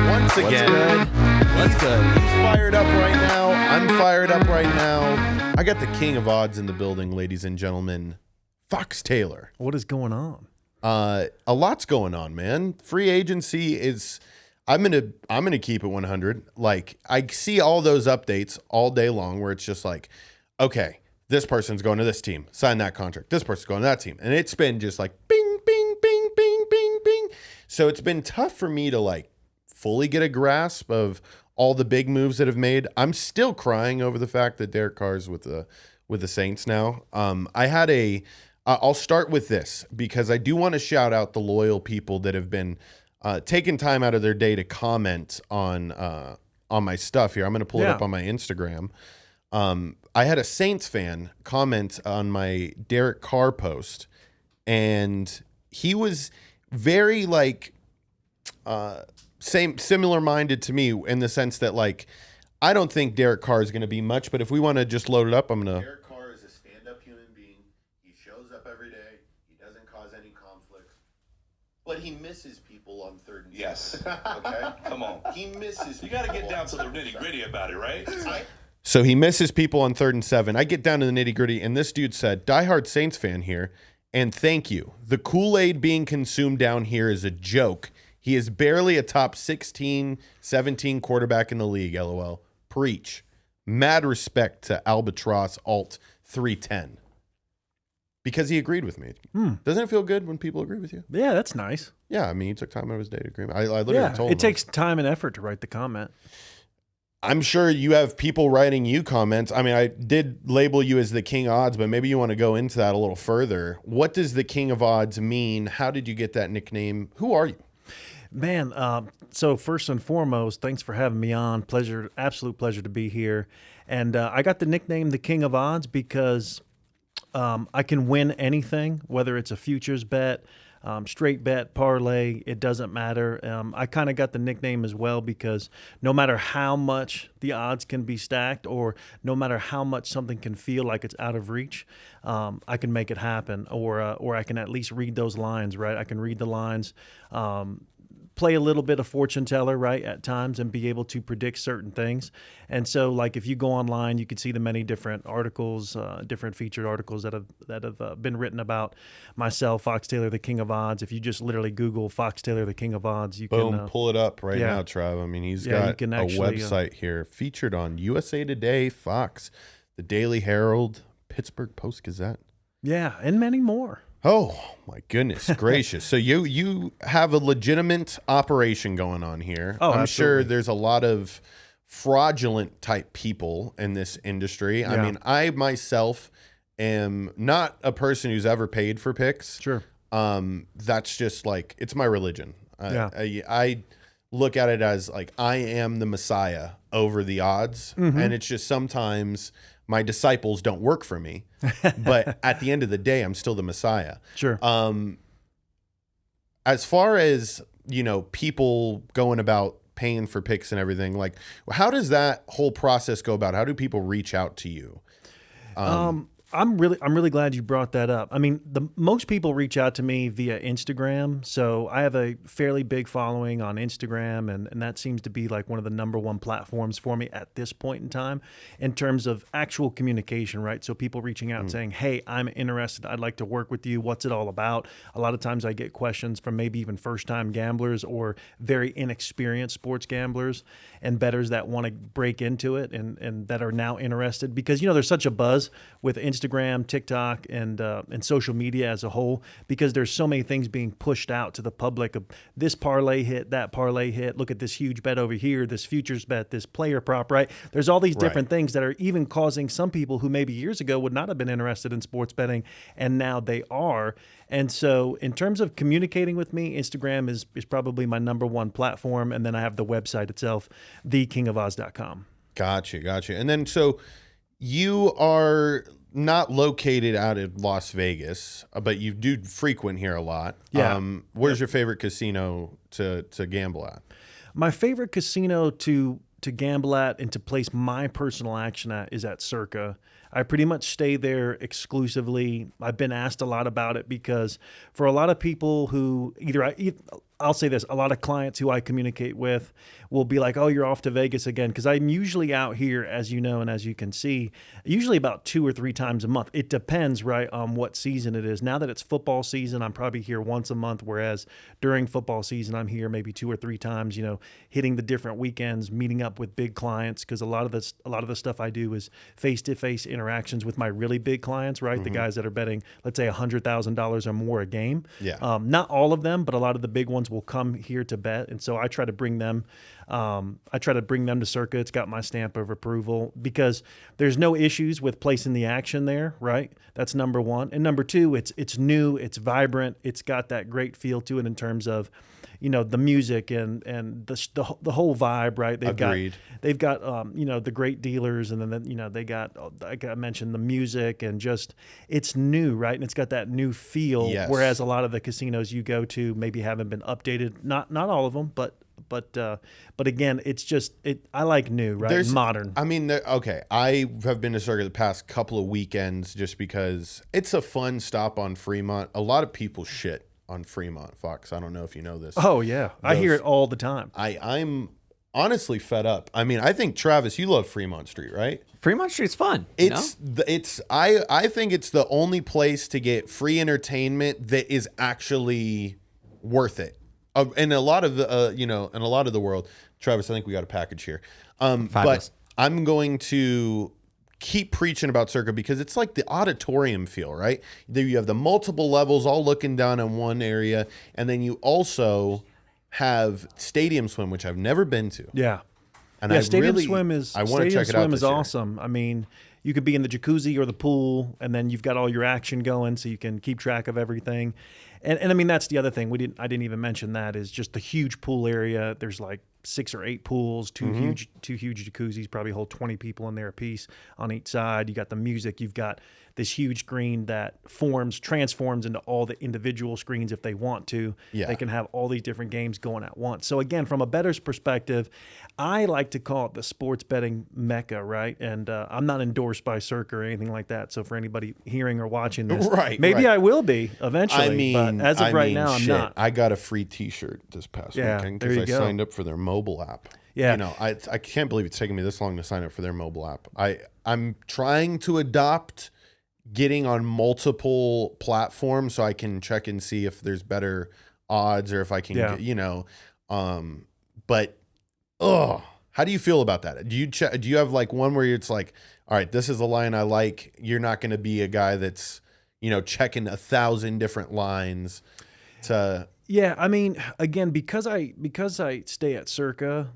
Once again. What's good? He's fired up right now. I'm fired up right now. I got the king of odds in the building, ladies and gentlemen. Fox Taylor. What is going on? A lot's going on, man. Free agency is. I'm gonna keep it 100. Like, I see all those updates all day long where it's just like, okay, this person's going to this team, sign that contract. This person's going to that team, and it's been just like bing, bing, bing, bing, bing, bing. So it's been tough for me to like fully get a grasp of all the big moves that have made. I'm still crying over the fact that Derek Carr's with the Saints now. I'll start with this because I do want to shout out the loyal people that have been taking time out of their day to comment on my stuff here. I'm going to pull it up on my Instagram. I had a Saints fan comment on my Derek Carr post, and he was very like similar minded to me in the sense that like I don't think Derek Carr is going to be much, but if we want to just load it up, I'm going to. Derek Carr is a stand-up human being. He shows up every day. He doesn't cause any conflicts, but he misses people on third and yes. Okay, come on. He misses. You got to get down to the nitty-gritty about it, right? So he misses people on 3rd and 7. I get down to the nitty-gritty, and this dude said, diehard Saints fan here, and thank you. The Kool-Aid being consumed down here is a joke. He is barely a top 16, 17 quarterback in the league, LOL. Preach. Mad respect to Albatross Alt 310. Because he agreed with me. Doesn't it feel good when people agree with you? Yeah, that's nice. Yeah, I mean, he took time out of his day to agree. I literally told him. It takes time and effort to write the comment. I'm sure you have people writing you comments. I mean, I did label you as the king of odds, but maybe you want to go into that a little further. What does the king of odds mean? How did you get that nickname? Who are you? Man, so first and foremost, thanks for having me on. Pleasure, absolute pleasure to be here. And I got the nickname the king of odds because I can win anything, whether it's a futures bet, straight bet, parlay, it doesn't matter. I kind of got the nickname as well because no matter how much the odds can be stacked or no matter how much something can feel like it's out of reach, I can make it happen or I can at least read those lines, right? I can read the lines, play a little bit of fortune teller, right, at times and be able to predict certain things. And so, like, if you go online, you can see the many different articles, different featured articles that have been written about myself, Fox Taylor, the king of odds. If you just literally Google Fox Taylor, the king of odds, you can pull it up right now, Trav. I mean, he's got a website here featured on USA Today, Fox, the Daily Herald, Pittsburgh Post-Gazette. Yeah, and many more. Oh, my goodness gracious. So you have a legitimate operation going on here. Oh, I'm absolutely. sure there's a lot of fraudulent type people in this industry. Yeah. I mean, I myself am not a person who's ever paid for picks. Sure. That's just like, it's my religion. Yeah. I look at it as like, I am the Messiah over the odds. Mm-hmm. And it's just sometimes my disciples don't work for me, but at the end of the day, I'm still the Messiah. Sure. As far as, you know, people going about paying for picks and everything, like, how does that whole process go about? How do people reach out to you? I'm really glad you brought that up. I mean, most people reach out to me via Instagram. So I have a fairly big following on Instagram, and that seems to be like one of the number one platforms for me at this point in time in terms of actual communication, right? So people reaching out saying, hey, I'm interested. I'd like to work with you. What's it all about? A lot of times I get questions from maybe even first-time gamblers or very inexperienced sports gamblers and bettors that want to break into it and that are now interested because, you know, there's such a buzz with Instagram, TikTok, and social media as a whole because there's so many things being pushed out to the public of this parlay hit, that parlay hit, look at this huge bet over here, this futures bet, this player prop, right? There's all these different things that are even causing some people who maybe years ago would not have been interested in sports betting, and now they are. And so in terms of communicating with me, Instagram is probably my number one platform, and then I have the website itself, thekingofodds.com. Gotcha. And then so you are not located out in Las Vegas, but you do frequent here a lot. Yeah. Where's your favorite casino to gamble at? My favorite casino to gamble at and to place my personal action at is at Circa. I pretty much stay there exclusively. I've been asked a lot about it because for a lot of people who I'll say this, a lot of clients who I communicate with will be like, oh, you're off to Vegas again. Because I'm usually out here, as you know, and as you can see, usually about 2 or 3 times a month. It depends, right, on what season it is. Now that it's football season, I'm probably here once a month, whereas during football season, I'm here maybe 2 or 3 times, you know, hitting the different weekends, meeting up with big clients. Because a lot of the stuff I do is face-to-face interactions with my really big clients, right? The guys that are betting, let's say, $100,000 or more a game. Yeah. Not all of them, but a lot of the big ones will come here to bet, and so I try to bring them. To Circa. It's got my stamp of approval because there's no issues with placing the action there, right? That's number one, and number two, it's new, it's vibrant, it's got that great feel to it in terms of, you know, the music and the whole vibe, right? Agreed. They've got you know, the great dealers, and then you know, they got, like I mentioned, the music, and just it's new, right? And it's got that new feel. Yes. Whereas a lot of the casinos you go to maybe haven't been updated. Not all of them, but again, it's just I like new, right? Modern. I mean, okay. I have been to Circa the past couple of weekends just because it's a fun stop on Fremont. A lot of people shit on Fremont, Fox. I don't know if you know this. Oh yeah, I hear it all the time. I'm honestly fed up. I mean, I think Travis, you love Fremont Street, right? Fremont Street's fun. I think it's the only place to get free entertainment that is actually worth it. In a lot of the in a lot of the world, Travis, I think we got a package here. But I'm going to keep preaching about Circa because it's like the auditorium feel, right? There you have the multiple levels all looking down in one area, and then you also have Stadium Swim, which I've never been to. Yeah. And yeah, I Stadium really, Swim is I want to check it out. Stadium Swim is awesome. I mean, you could be in the jacuzzi or the pool, and then you've got all your action going, so you can keep track of everything. And I mean, that's the other thing I didn't even mention that is just the huge pool area. There's like 6 or 8 pools, two huge jacuzzis, probably hold 20 people in there a piece on each side. You got the music. You've got this huge screen that transforms into all the individual screens if they want to. Yeah. They can have all these different games going at once. So again, from a bettor's perspective, I like to call it the sports betting mecca, right? And I'm not endorsed by Circa or anything like that. So for anybody hearing or watching this, maybe I will be eventually. I mean, but as of right now, I'm not. I got a free T-shirt this past weekend because I signed up for their mobile app. Yeah. You know, I can't believe it's taken me this long to sign up for their mobile app. I'm trying to adopt getting on multiple platforms so I can check and see if there's better odds or if I can get, but how do you feel about that? Do you have like one where it's like, all right, this is a line I like. You're not going to be a guy that's, checking 1,000 different lines to. Yeah, I mean, again, because I stay at Circa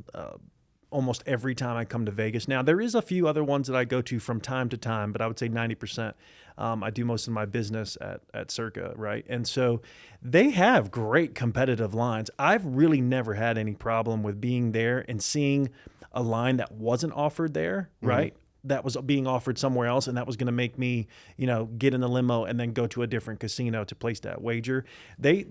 almost every time I come to Vegas. Now, there is a few other ones that I go to from time to time, but I would say 90%. I do most of my business at Circa, right? And so they have great competitive lines. I've really never had any problem with being there and seeing a line that wasn't offered there, right? That was being offered somewhere else, and that was going to make me, get in the limo and then go to a different casino to place that wager. They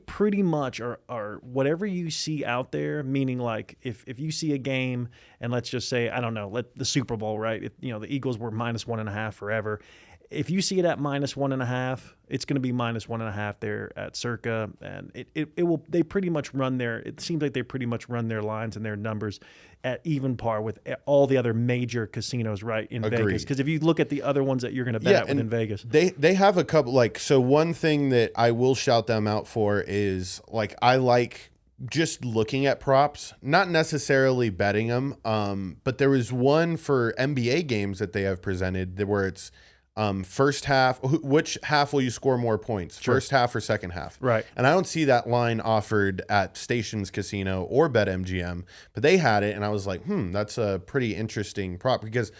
pretty much are whatever you see out there. Meaning, like if you see a game, and let's just say, I don't know, the Super Bowl, right? The Eagles were -1.5 forever. If you see it at -1.5, it's going to be -1.5 there at Circa, and it will. They pretty much run it seems like they pretty much run their lines and their numbers at even par with all the other major casinos, right, in Vegas. Because if you look at the other ones that you're going to bet at within Vegas, they have a couple. So one thing that I will shout them out for is I like just looking at props, not necessarily betting them. But there was one for NBA games that they have presented where it's. First half, which half will you score more points? Sure. First half or second half? Right. And I don't see that line offered at Stations Casino or BetMGM, but they had it, and I was like, that's a pretty interesting prop because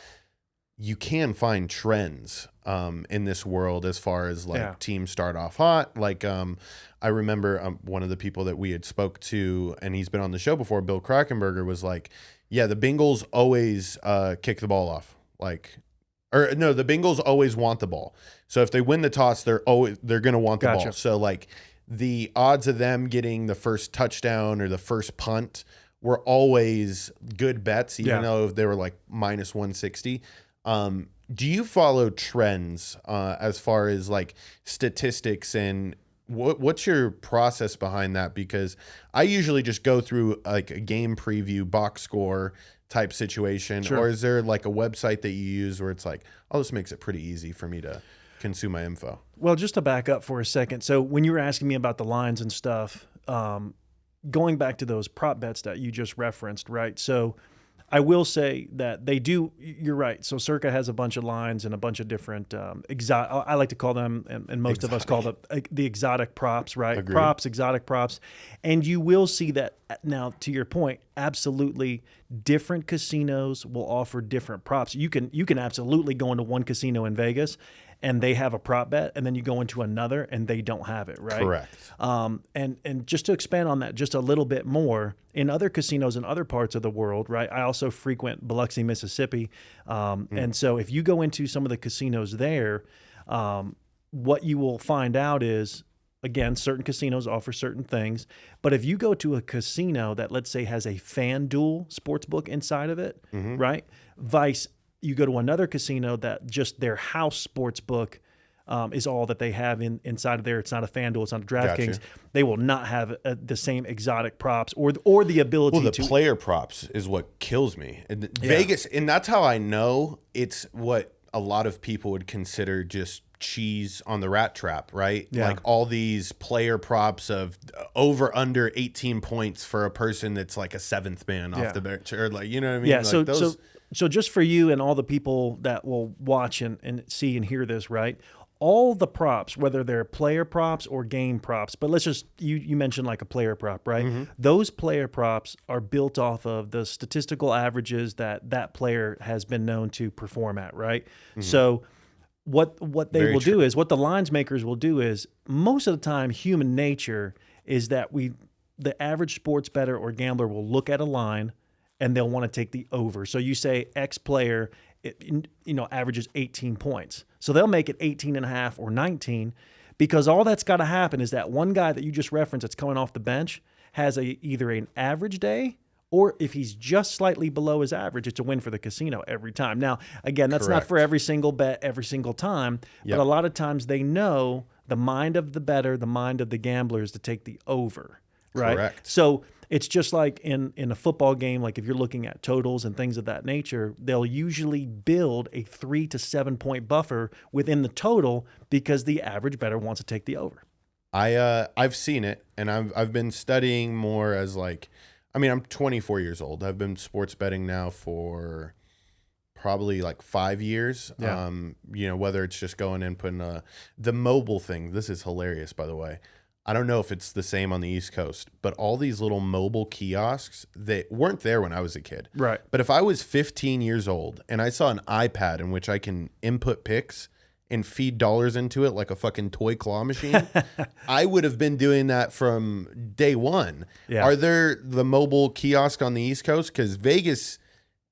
you can find trends in this world as far as teams start off hot. I remember one of the people that we had spoke to, and he's been on the show before, Bill Krakenberger, was like, yeah, the Bengals always kick the ball off. Or no, the Bengals always want the ball. So if they win the toss, they're going to want the ball. So the odds of them getting the first touchdown or the first punt were always good bets, even though they were -160. Do you follow trends as far as statistics and What's your process behind that? Because I usually just go through like a game preview, box score type situation. Sure. Or is there like a website that you use where it's like, oh, this makes it pretty easy for me to consume my info? Well, just to back up for a second. So when you were asking me about the lines and stuff, going back to those prop bets that you just referenced, right? So I will say that they do. You're right. So Circa has a bunch of lines and a bunch of different exotic. I like to call them, and most of us call them the exotic props, right? Agreed. Props, exotic props, and you will see that now. To your point, absolutely, different casinos will offer different props. You can absolutely go into one casino in Vegas, and they have a prop bet, and then you go into another, and they don't have it, right? Correct. And just to expand on that just a little bit more, in other casinos in other parts of the world, right? I also frequent Biloxi, Mississippi, and so if you go into some of the casinos there, what you will find out is, again, certain casinos offer certain things, but if you go to a casino that, let's say, has a FanDuel sportsbook inside of it, right? You go to another casino that just their house sports book is all that they have inside of there. It's not a FanDuel. It's not a DraftKings. Gotcha. They will not have the same exotic props or the ability Well, the to player props is what kills me. And Vegas, and that's how I know it's what a lot of people would consider just cheese on the rat trap, right? Yeah. Like all these player props of over under 18 points for a person that's like a seventh man off the bench, or like, you know what I mean? Yeah. Like So just for you and all the people that will watch and see and hear this, right? All the props, whether they're player props or game props, but let's just, you mentioned like a player prop, right? Those player props are built off of the statistical averages that player has been known to perform at, right? So what they Very will true. do is, what the lines makers will do is, most of the time, human nature is that the average sports bettor or gambler will look at a line and they'll want to take the over. So you say X player, averages 18 points. So they'll make it 18 and a half or 19, because all that's got to happen is that one guy that you just referenced that's coming off the bench has either an average day, or if he's just slightly below his average, it's a win for the casino every time. Now, again, that's not for every single bet every single time, but a lot of times they know the mind of the bettor, the mind of the gambler is to take the over, right? Correct. So it's just like in a football game, like if you're looking at totals and things of that nature, they'll usually build a 3 to 7 point buffer within the total because the average bettor wants to take the over. I've seen it, and I've been studying more as like, I mean, I'm 24 years old. I've been sports betting now for probably like 5 years. Yeah. Whether it's just going and putting the mobile thing. This is hilarious, by the way. I don't know if it's the same on the East Coast, but all these little mobile kiosks that weren't there when I was a kid. Right. But if I was 15 years old and I saw an iPad in which I can input picks and feed dollars into it like a fucking toy claw machine, I would have been doing that from day one. Yeah. Are there the mobile kiosk on the East Coast? Because Vegas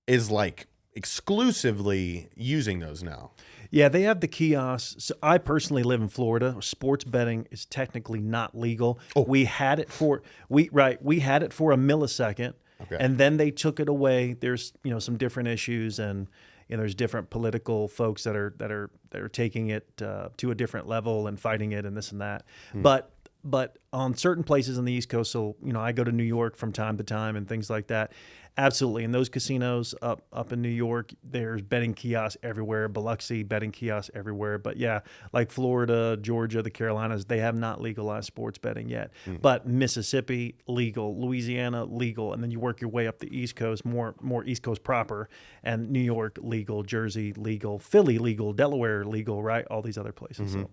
is like exclusively using those now. Yeah, they have the kiosks. So I personally live in Florida. Sports betting is technically not legal. Oh. We had it for we had it for a millisecond, Okay. and then they took it away. There's some different issues, and there's different political folks that are taking it to a different level and fighting it and this and that. But on certain places on the East Coast, so I go to New York from time to time and things like that. Absolutely, in those casinos up in New York, there's betting kiosks everywhere. Biloxi, betting kiosks everywhere. But yeah, like Florida, Georgia, the Carolinas, they have not legalized sports betting yet. But Mississippi, legal. Louisiana, legal. And then you work your way up the East Coast, more East Coast proper. And New York, legal. Jersey, legal. Philly, legal. Delaware, legal. Right? All these other places. So.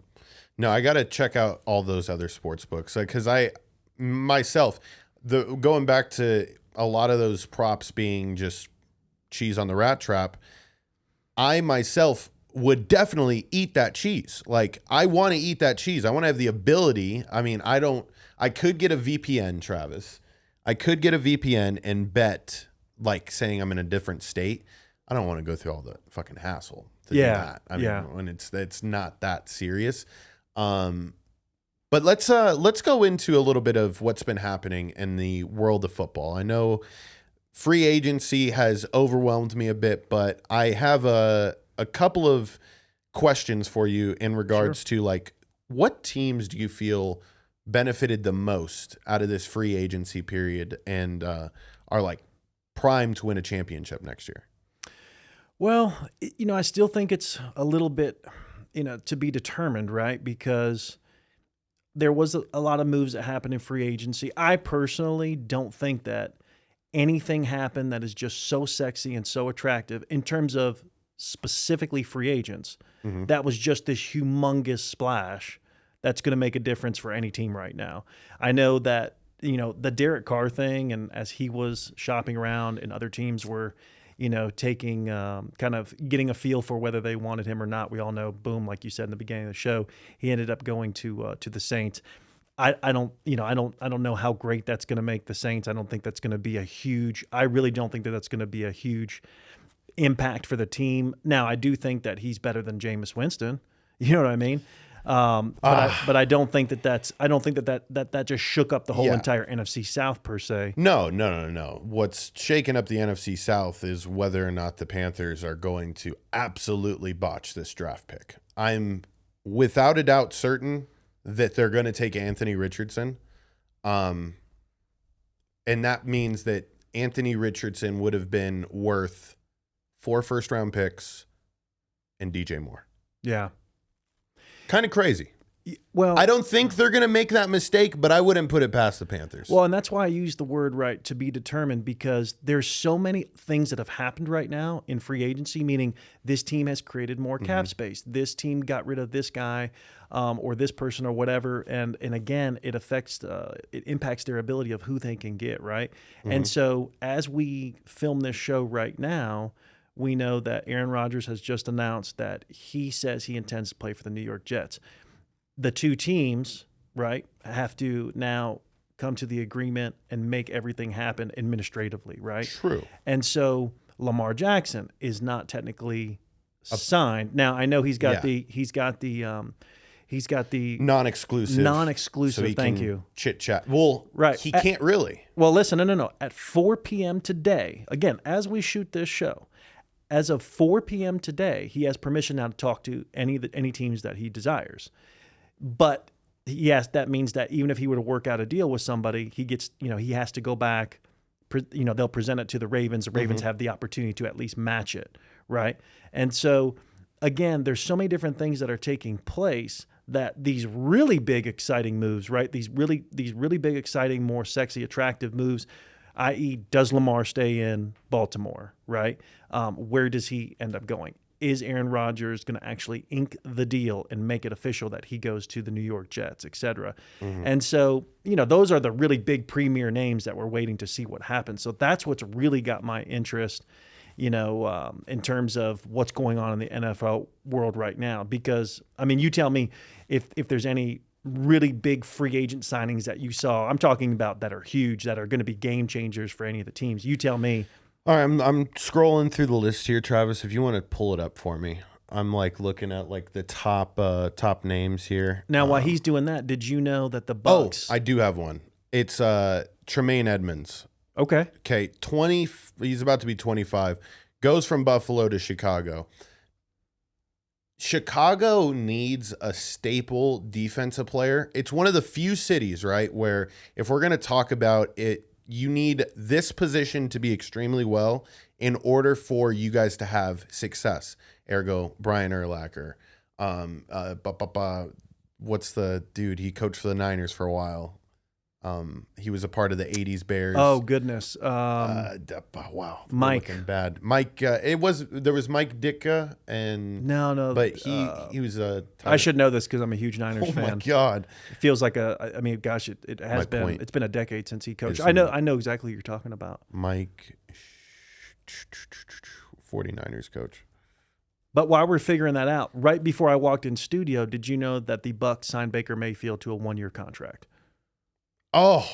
No, I got to check out all those other sports books because going back to a lot of those props being just cheese on the rat trap, I myself would definitely eat that cheese. Like, I want to eat that cheese. I want to have the ability. I mean, I could get a VPN, Travis. I could get a VPN and bet, like saying I'm in a different state. I don't want to go through all the fucking hassle to do that. I mean, when it's not that serious. But let's go into a little bit of what's been happening in the world of football. I know free agency has overwhelmed me a bit, but I have a couple of questions for you in regards to like, what teams do you feel benefited the most out of this free agency period and are like primed to win a championship next year? Well, I still think it's a little bit, to be determined, right? Because there was a lot of moves that happened in free agency. I personally don't think that anything happened that is just so sexy and so attractive in terms of specifically free agents. That was just this humongous splash that's going to make a difference for any team right now. I know that, the Derek Carr thing, and as he was shopping around and other teams were, taking kind of getting a feel for whether they wanted him or not. We all know, boom, like you said in the beginning of the show, he ended up going to the Saints. I don't know how great that's going to make the Saints. I don't think that's going to be I really don't think that that's going to be a huge impact for the team. Now, I do think that he's better than Jameis Winston. You know what I mean? But I don't think that just shook up the whole entire NFC South per se. No. What's shaking up the NFC South is whether or not the Panthers are going to absolutely botch this draft pick. I'm without a doubt certain that they're going to take Anthony Richardson. And that means that Anthony Richardson would have been worth 4 first-round picks and DJ Moore. Yeah. Kind of crazy. Well, I don't think they're going to make that mistake, but I wouldn't put it past the Panthers. Well, and that's why I use the word right to be determined, because there's so many things that have happened right now in free agency, meaning this team has created more cap space. This team got rid of this guy or this person or whatever. And again, it impacts their ability of who they can get, right? And so as we film this show right now, we know that Aaron Rodgers has just announced that he says he intends to play for the New York Jets. The two teams, right, have to now come to the agreement and make everything happen administratively, right? True. And so Lamar Jackson is not technically signed. Now I know he's got the non-exclusive. So he thank can you. Chit chat. Well, right. He can't really. Well, listen, no. At 4 p.m. today, again, as we shoot this show, as of 4 p.m. today, he has permission now to talk to any teams that he desires. But yes, that means that even if he were to work out a deal with somebody, he gets, he has to go back. They'll present it to the Ravens. The Ravens have the opportunity to at least match it, right? And so, again, there's so many different things that are taking place that these really big, exciting moves, right? These really big, exciting, more sexy, attractive moves, i.e., does Lamar stay in Baltimore, right? Where does he end up going? Is Aaron Rodgers going to actually ink the deal and make it official that he goes to the New York Jets, et cetera? And so, those are the really big premier names that we're waiting to see what happens. So that's what's really got my interest, in terms of what's going on in the NFL world right now. Because, you tell me if there's any really big free agent signings that you saw. I'm talking about that are huge, that are going to be game changers for any of the teams. You tell me. All right, I'm scrolling through the list here, Travis. If you want to pull it up for me, I'm looking at the top names here. Now, while he's doing that, did you know that the Bucs? Oh, I do have one. It's Tremaine Edmonds. Okay. Okay, 20. He's about to be 25. Goes from Buffalo to Chicago. Chicago needs a staple defensive player. It's one of the few cities, right, where if we're going to talk about it, you need this position to be extremely well in order for you guys to have success. Ergo, Brian Urlacher. What's the dude? He coached for the Niners for a while. He was a part of the 80s Bears. Oh, goodness. Wow. Mike. Bad. Mike, there was Mike Ditka and... No. But he was a... I should know this because I'm a huge Niners fan. Oh, my God. It feels like it has been. It's been a decade since he coached. I know exactly what you're talking about. Mike, 49ner's coach. But while we're figuring that out, right before I walked in studio, did you know that the Bucs signed Baker Mayfield to a 1-year contract? Oh,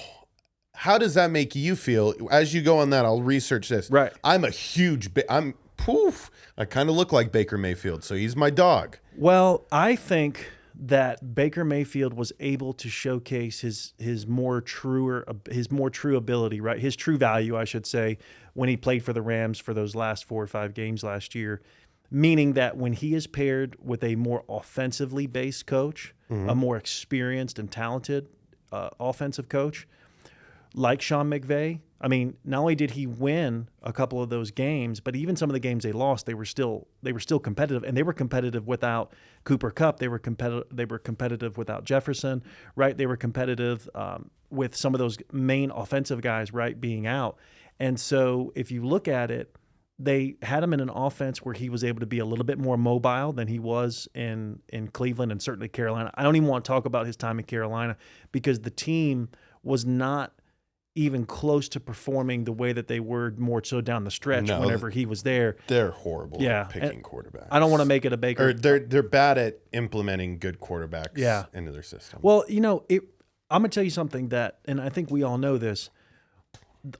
how does that make you feel? As you go on that, I'll research this. Right. I'm a huge... I kind of look like Baker Mayfield, so he's my dog. Well, I think that Baker Mayfield was able to showcase his more true ability, right? His true value, I should say, when he played for the Rams for those last 4 or 5 games last year. Meaning that when he is paired with a more offensively based coach, a more experienced and talented offensive coach like Sean McVay. I mean, not only did he win a couple of those games, but even some of the games they lost, they were still competitive, and they were competitive without Cooper Kupp. They were competitive without Jefferson, right? They were competitive with some of those main offensive guys, right, being out. And so if you look at it, they had him in an offense where he was able to be a little bit more mobile than he was in Cleveland and certainly Carolina. I don't even want to talk about his time in Carolina because the team was not even close to performing the way that they were more so down the stretch whenever he was there. They're horrible at picking quarterbacks. I don't want to make it a Baker. Or they're bad at implementing good quarterbacks into their system. Well, I'm going to tell you something that, and I think we all know this,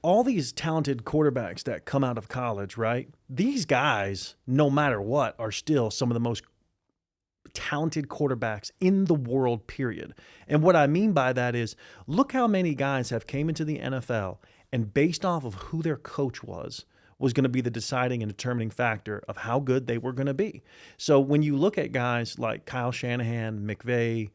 all these talented quarterbacks that come out of college, right? These guys, no matter what, are still some of the most talented quarterbacks in the world, period. And what I mean by that is, look how many guys have came into the NFL and based off of who their coach was going to be the deciding and determining factor of how good they were going to be. So when you look at guys like Kyle Shanahan, McVay,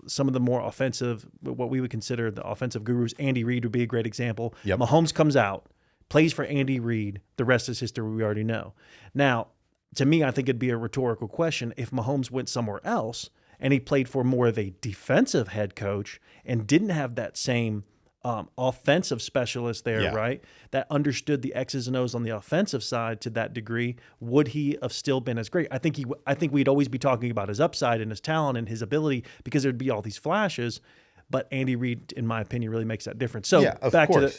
some of the more offensive, what we would consider the offensive gurus, Andy Reid would be a great example. Yep. Mahomes comes out, plays for Andy Reid. The rest is history, we already know. Now, to me, I think it'd be a rhetorical question if Mahomes went somewhere else and he played for more of a defensive head coach and didn't have that same offensive specialist there, right, that understood the X's and O's on the offensive side to that degree, would he have still been as great? I think we'd always be talking about his upside and his talent and his ability because there'd be all these flashes. But Andy Reid, in my opinion, really makes that difference. So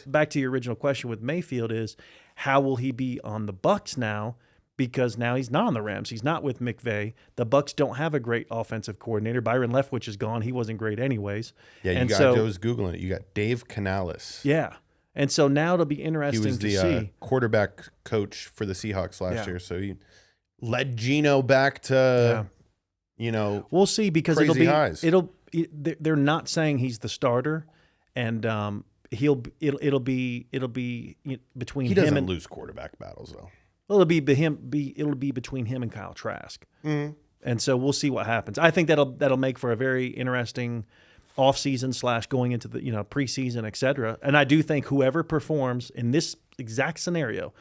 back to your original question with Mayfield is, how will he be on the Bucs now? Because now he's not on the Rams. He's not with McVay. The Bucs don't have a great offensive coordinator. Byron Leftwich is gone. He wasn't great anyways. Yeah, I was Googling it. You got Dave Canales. Yeah. And so now it'll be interesting to see. He was the quarterback coach for the Seahawks last year. So he led Geno back to, we'll see because crazy highs. They're not saying he's the starter, and it'll be between him. He doesn't lose quarterback battles though. It'll be between him and Kyle Trask, and so we'll see what happens. I think that'll make for a very interesting offseason / going into the preseason, etc. And I do think whoever performs in this exact scenario,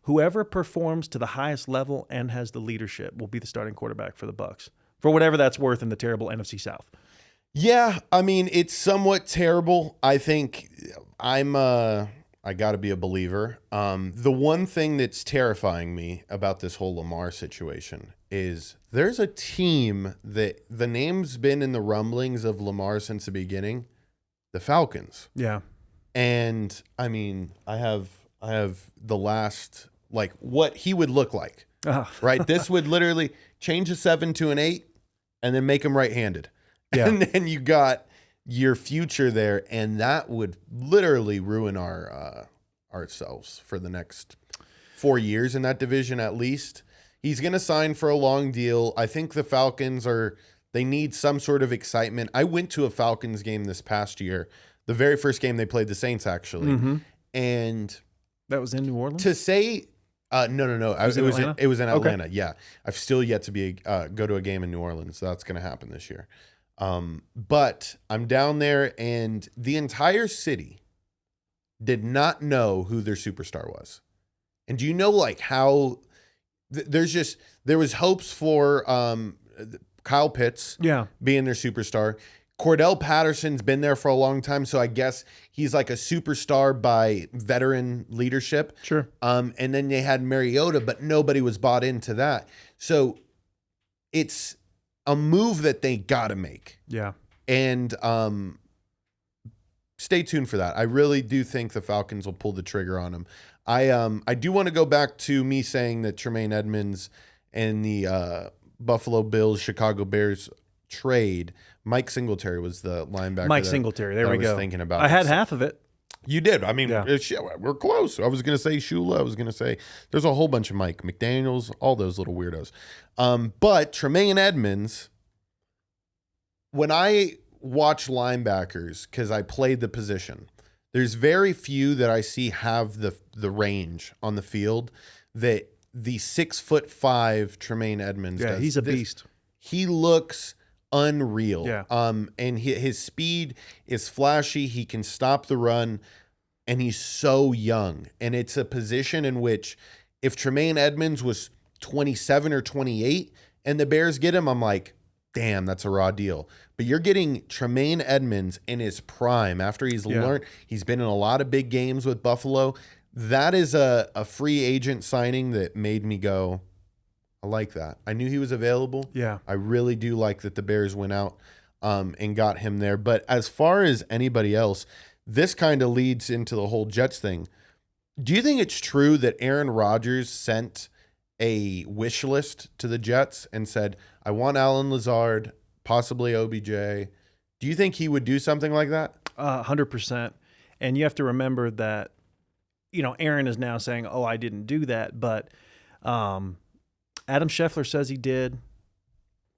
whoever performs to the highest level and has the leadership will be the starting quarterback for the Bucs, for whatever that's worth in the terrible NFC South. Yeah, I mean it's somewhat terrible. I think I got to be a believer. The one thing that's terrifying me about this whole Lamar situation is there's a team that the name's been in the rumblings of Lamar since the beginning, the Falcons. Yeah. And I mean, I have the last, like what he would look like, right? This would literally change a 7 to an 8 and then make him right-handed. Yeah. And then you got your future there, and that would literally ruin ourselves for the next 4 years in that division at least. He's going to sign for a long deal. I think the Falcons they need some sort of excitement. I went to a Falcons game this past year, the very first game they played the Saints actually, and that was in New Orleans. To say no, it was in Atlanta. Okay. Yeah, I've still yet to go to a game in New Orleans. So that's going to happen this year. But I'm down there and the entire city did not know who their superstar was. And do you know like how there was hopes for Kyle Pitts being their superstar. Cordell Patterson's been there for a long time, so I guess he's like a superstar by veteran leadership. Sure. And then they had Mariota, but nobody was bought into that. So it's a move that they got to make. Yeah. And stay tuned for that. I really do think the Falcons will pull the trigger on him. I do want to go back to me saying that Tremaine Edmonds and the Buffalo Bills, Chicago Bears trade. Mike Singletary was the linebacker. Mike Singletary. There we go. I was thinking about. I had half of it. You did. I mean, we're close. I was going to say Shula. I was going to say there's a whole bunch of Mike McDaniels, all those little weirdos. But Tremaine Edmonds, when I watch linebackers, because I played the position, there's very few that I see have the range on the field that the 6'5" Tremaine Edmonds does. He's a beast. He looks unreal. Yeah. And his speed is flashy. He can stop the run, and he's so young. And it's a position in which if Tremaine Edmonds was 27 or 28 and the Bears get him, I'm like, damn, that's a raw deal. But you're getting Tremaine Edmonds in his prime after he's learned. He's been in a lot of big games with Buffalo. That is a free agent signing that made me go, I like that. I knew he was available. Yeah. I really do like that the Bears went out and got him there. But as far as anybody else, this kind of leads into the whole Jets thing. Do you think it's true that Aaron Rodgers sent a wish list to the Jets and said, I want Alan Lazard, possibly OBJ? Do you think he would do something like that? 100%. And you have to remember that, Aaron is now saying, oh, I didn't do that. But Adam Scheffler says he did,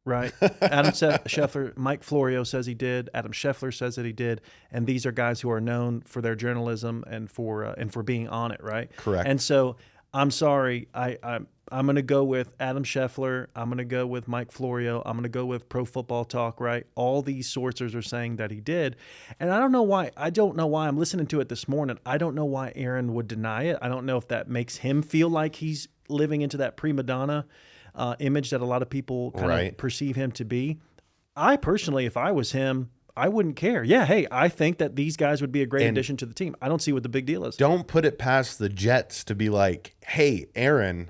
right? Adam Scheffler, Mike Florio says he did. Adam Scheffler says that he did. And these are guys who are known for their journalism and for being on it, right? Correct. And so I'm sorry, I'm going to go with Adam Scheffler. I'm going to go with Mike Florio. I'm going to go with Pro Football Talk, right? All these sources are saying that he did. And I don't know why. I'm listening to it this morning. I don't know why Aaron would deny it. I don't know if that makes him feel like he's living into that prima donna image that a lot of people kind of perceive him to be. I personally, if I was him, I wouldn't care. Yeah, hey, I think that these guys would be a great addition to the team. I don't see what the big deal is. Don't put it past the Jets to be like, hey, Aaron,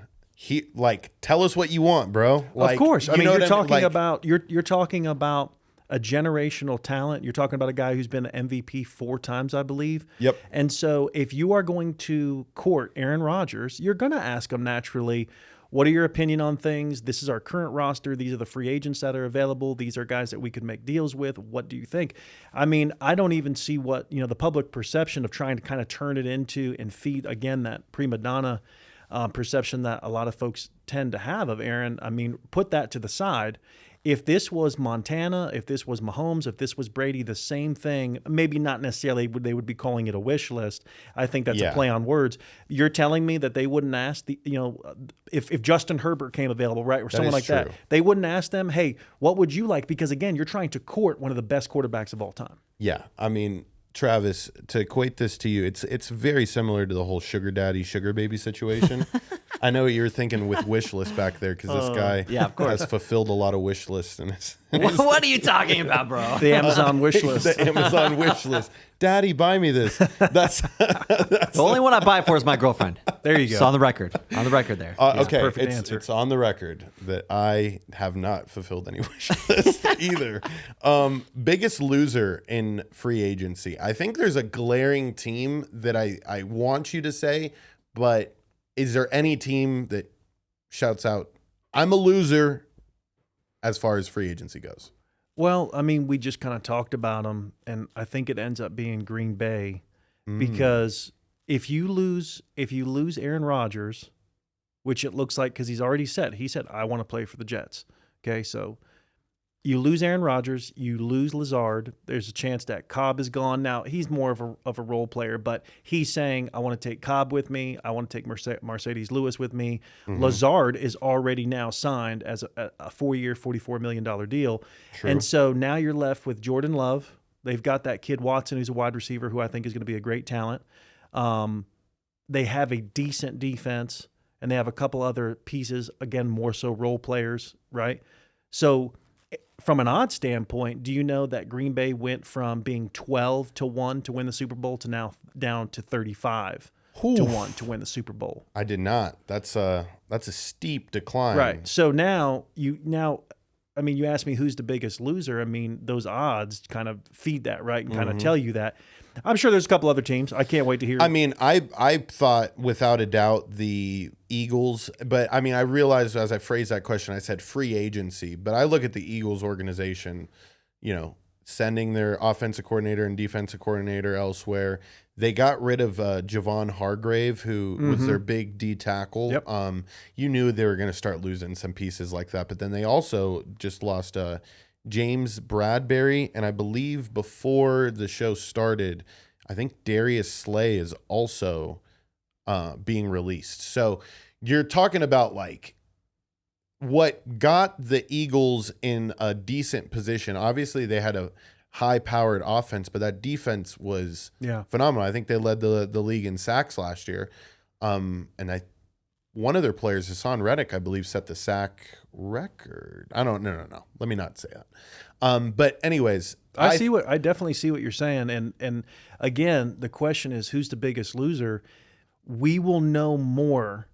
tell us what you want, bro. Of course. You're talking about you're talking about a generational talent. You're talking about a guy who's been an MVP 4 times, I believe. Yep. And so if you are going to court Aaron Rodgers, you're going to ask him naturally, what are your opinion on things? This is our current roster. These are the free agents that are available. These are guys that we could make deals with. What do you think? I don't even see what, the public perception of trying to kind of turn it into and feed, again, that prima donna perception that a lot of folks tend to have of Aaron. Put that to the side. If this was Montana, if this was Mahomes, if this was Brady, the same thing, maybe not necessarily they would be calling it a wish list. I think that's a play on words. You're telling me that they wouldn't ask if Justin Herbert came available, right, or someone like that, they wouldn't ask them, hey, what would you like? Because again, you're trying to court one of the best quarterbacks of all time. Yeah. Travis, to equate this to you, it's very similar to the whole sugar daddy, sugar baby situation. I know what you were thinking with wish list back there because this guy has fulfilled a lot of wish lists. What are you talking about, bro? The Amazon wish list. The Amazon wish list. Daddy, buy me this. That's the only one I buy for is my girlfriend. There you go. It's on the record. On the record there. Okay, perfect answer. It's on the record that I have not fulfilled any wish list either. Biggest loser in free agency. I think there's a glaring team that I want you to say, but is there any team that shouts out, I'm a loser as far as free agency goes? Well, we just kind of talked about them, and I think it ends up being Green Bay because if you lose Aaron Rodgers, which it looks like because he said, I want to play for the Jets. Okay, so you lose Aaron Rodgers, you lose Lazard. There's a chance that Cobb is gone. Now, he's more of a role player, but he's saying, I want to take Cobb with me. I want to take Mercedes Lewis with me. Mm-hmm. Lazard is already now signed as a 4-year, $44 million deal. True. And so now you're left with Jordan Love. They've got that kid Watson, who's a wide receiver, who I think is going to be a great talent. They have a decent defense, and they have a couple other pieces, again, more so role players, right? So from an odds standpoint, do you know that Green Bay went from being 12-1 to win the Super Bowl to now down to 35-1 to win the Super Bowl? I did not. That's a steep decline. Right. So now you asked me who's the biggest loser. Those odds kind of feed that, right, and kind of tell you that. I'm sure there's a couple other teams. I can't wait to hear. I thought without a doubt the Eagles, but I realized as I phrased that question, I said free agency, but I look at the Eagles organization, sending their offensive coordinator and defensive coordinator elsewhere. They got rid of Javon Hargrave, who was their big D tackle. Yep. You knew they were going to start losing some pieces like that, but then they also just lost James Bradbury, and I believe before the show started, I think Darius Slay is also being released. So you're talking about what got the Eagles in a decent position, obviously they had a high-powered offense, but that defense was phenomenal. I think they led the league in sacks last year. One of their players, Hassan Reddick, I believe, set the sack record. No. Let me not say that. But anyways, I definitely see what you're saying. And again, the question is, who's the biggest loser? We will know more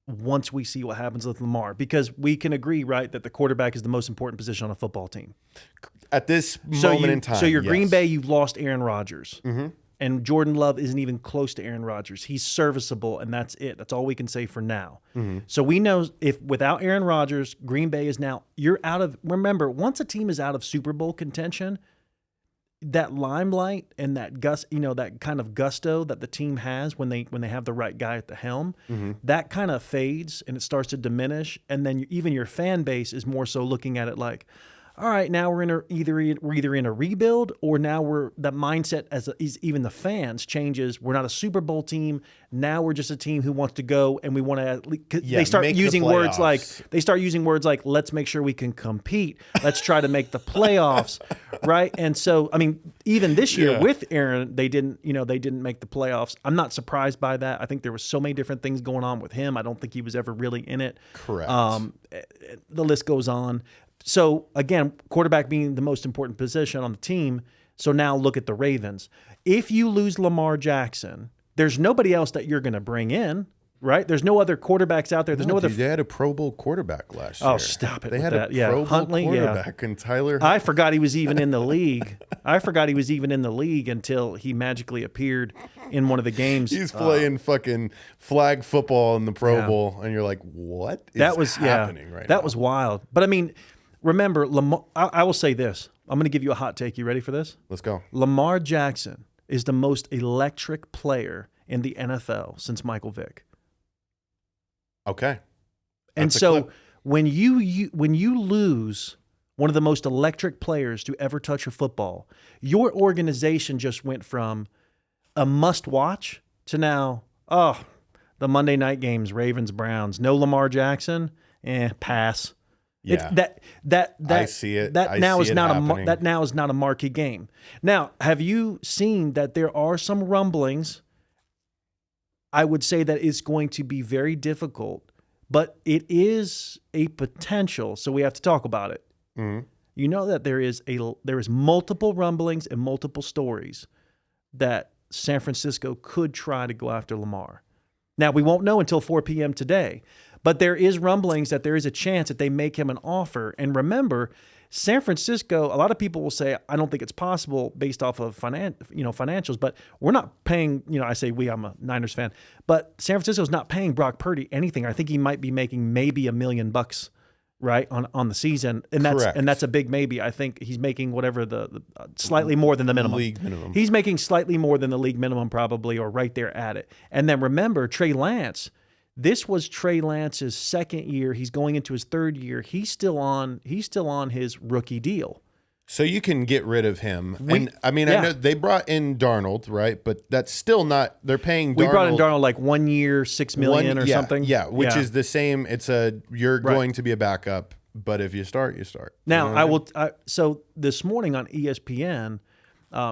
once we see what happens with Lamar, because we can agree, right, that the quarterback is the most important position on a football team at this moment in time. So your Green Bay, you've lost Aaron Rodgers. And Jordan Love isn't even close to Aaron Rodgers. He's serviceable, and that's it. That's all we can say for now. So we know if without Aaron Rodgers, Green Bay is now, you're out of, remember, once a team is out of Super Bowl contention, that limelight and that that kind of gusto that the team has when they have the right guy at the helm, that kind of fades and it starts to diminish. And then even your fan base is more so looking at it like, all right, now we're either in a rebuild, or now the mindset is even the fans changes. We're not a Super Bowl team. Now we're just a team who wants to go, and we want to. They start using words like let's make sure we can compete. Let's try to make the playoffs, right? And so, I mean, even this year with Aaron, they didn't make the playoffs. I'm not surprised by that. I think there were so many different things going on with him. I don't think he was ever really in it. Correct. The list goes on. So, again, quarterback being the most important position on the team. So now look at the Ravens. If you lose Lamar Jackson, there's nobody else that you're going to bring in, right? There's no other quarterbacks out there. There's no other. They had a Pro Bowl quarterback last year. Oh, stop it! They with had that. a Pro Bowl Huntley, quarterback and Tyler. I forgot he was even in the league. Until he magically appeared in one of the games. He's playing fucking flag football in the Pro Bowl, and you're like, what is happening right now? That was wild. But I mean, remember, Lamar, I will say this. I'm going to give you a hot take. You ready for this? Let's go. Lamar Jackson is the most electric player in the NFL since Michael Vick. Okay. And so when you lose one of the most electric players to ever touch a football, your organization just went from a must-watch to now, the Monday night games, Ravens, Browns, no Lamar Jackson, pass. Yeah, I see it. That now is not a marquee game. Now, have you seen that there are some rumblings? I would say that it's going to be very difficult, but it is a potential. So we have to talk about it. You know that there is multiple rumblings and multiple stories that San Francisco could try to go after Lamar. Now, we won't know until 4 p.m. today. But there is rumblings that there is a chance that they make him an offer. And remember, San Francisco, a lot of people will say, I don't think it's possible based off of financials, but we're not paying, I say we, I'm a Niners fan, but San Francisco's not paying Brock Purdy anything. I think he might be making maybe $1 million, right, on the season. And that's a big maybe. I think he's making whatever the slightly more than the minimum. League minimum. He's making slightly more than the league minimum probably, or right there at it. And then remember, Trey Lance. This was Trey Lance's second year. He's going into his third year. He's still on his rookie deal. So you can get rid of him. I know they brought in Darnold, right? But that's still not. They're paying Darnold. We brought in Darnold like 1 year, $6 million or something. Yeah, which is the same. You're going to be a backup, but if you start, you start. Now so this morning on ESPN,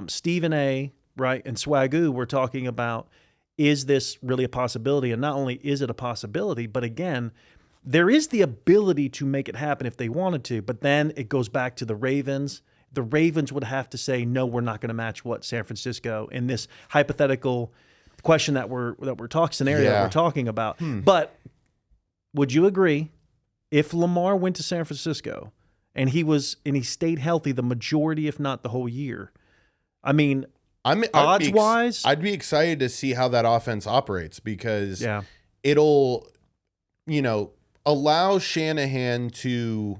Stephen A. right and Swagoo were talking about, is this really a possibility? And not only is it a possibility, but again, there is the ability to make it happen if they wanted to. But then it goes back to the Ravens. The Ravens would have to say, no, we're not going to match what San Francisco in this hypothetical question that we're talking about. But would you agree if Lamar went to San Francisco and he stayed healthy the majority, if not the whole year? I mean, odds-wise, I'd be excited to see how that offense operates because it'll, allow Shanahan to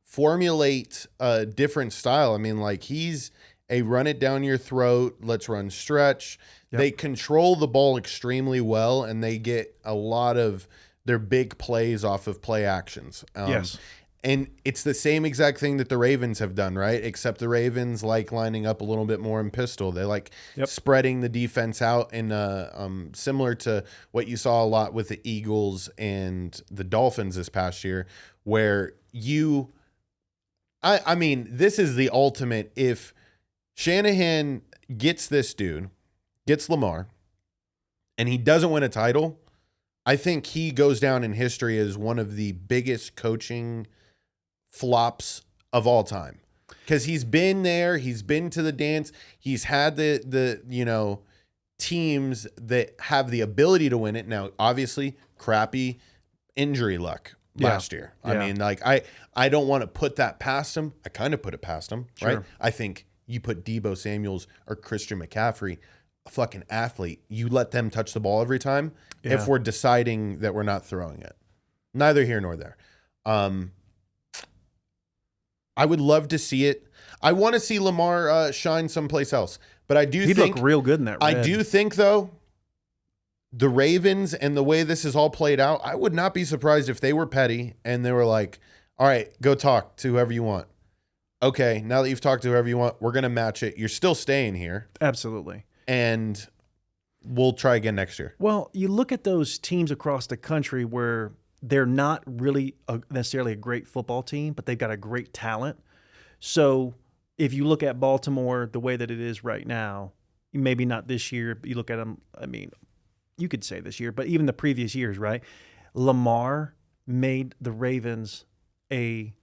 formulate a different style. I mean, like he's a run it down your throat, let's run stretch. Yep. They control the ball extremely well, and they get a lot of their big plays off of play actions. Yes. And it's the same exact thing that the Ravens have done, right? Except the Ravens like lining up a little bit more in pistol. They like spreading the defense out, and similar to what you saw a lot with the Eagles and the Dolphins this past year, where I mean, this is the ultimate. If Shanahan gets this dude, gets Lamar, and he doesn't win a title, I think he goes down in history as one of the biggest coaching flops of all time, because he's been there, he's been to the dance, he's had the teams that have the ability to win it. Now, obviously, crappy injury luck last year. I mean, like I don't want to put that past him. I kind of put it past him, right? I think you put Deebo Samuels or Christian McCaffrey, a fucking athlete, you let them touch the ball every time. If we're deciding that we're not throwing it, neither here nor there. I would love to see it. I want to see Lamar shine someplace else, but I do He'd think look real good in that red. I do think though, the Ravens and the way this is all played out, I would not be surprised if they were petty and they were like, "All right, go talk to whoever you want. Okay, now that you've talked to whoever you want, we're gonna match it. You're still staying here, Absolutely. and we'll try again next year." Well, you look at those teams across the country where they're not really necessarily a great football team, but they've got a great talent. So if you look at Baltimore the way that it is right now, maybe not this year, but you look at them, I mean, you could say this year, but even the previous years, right? Lamar made the Ravens a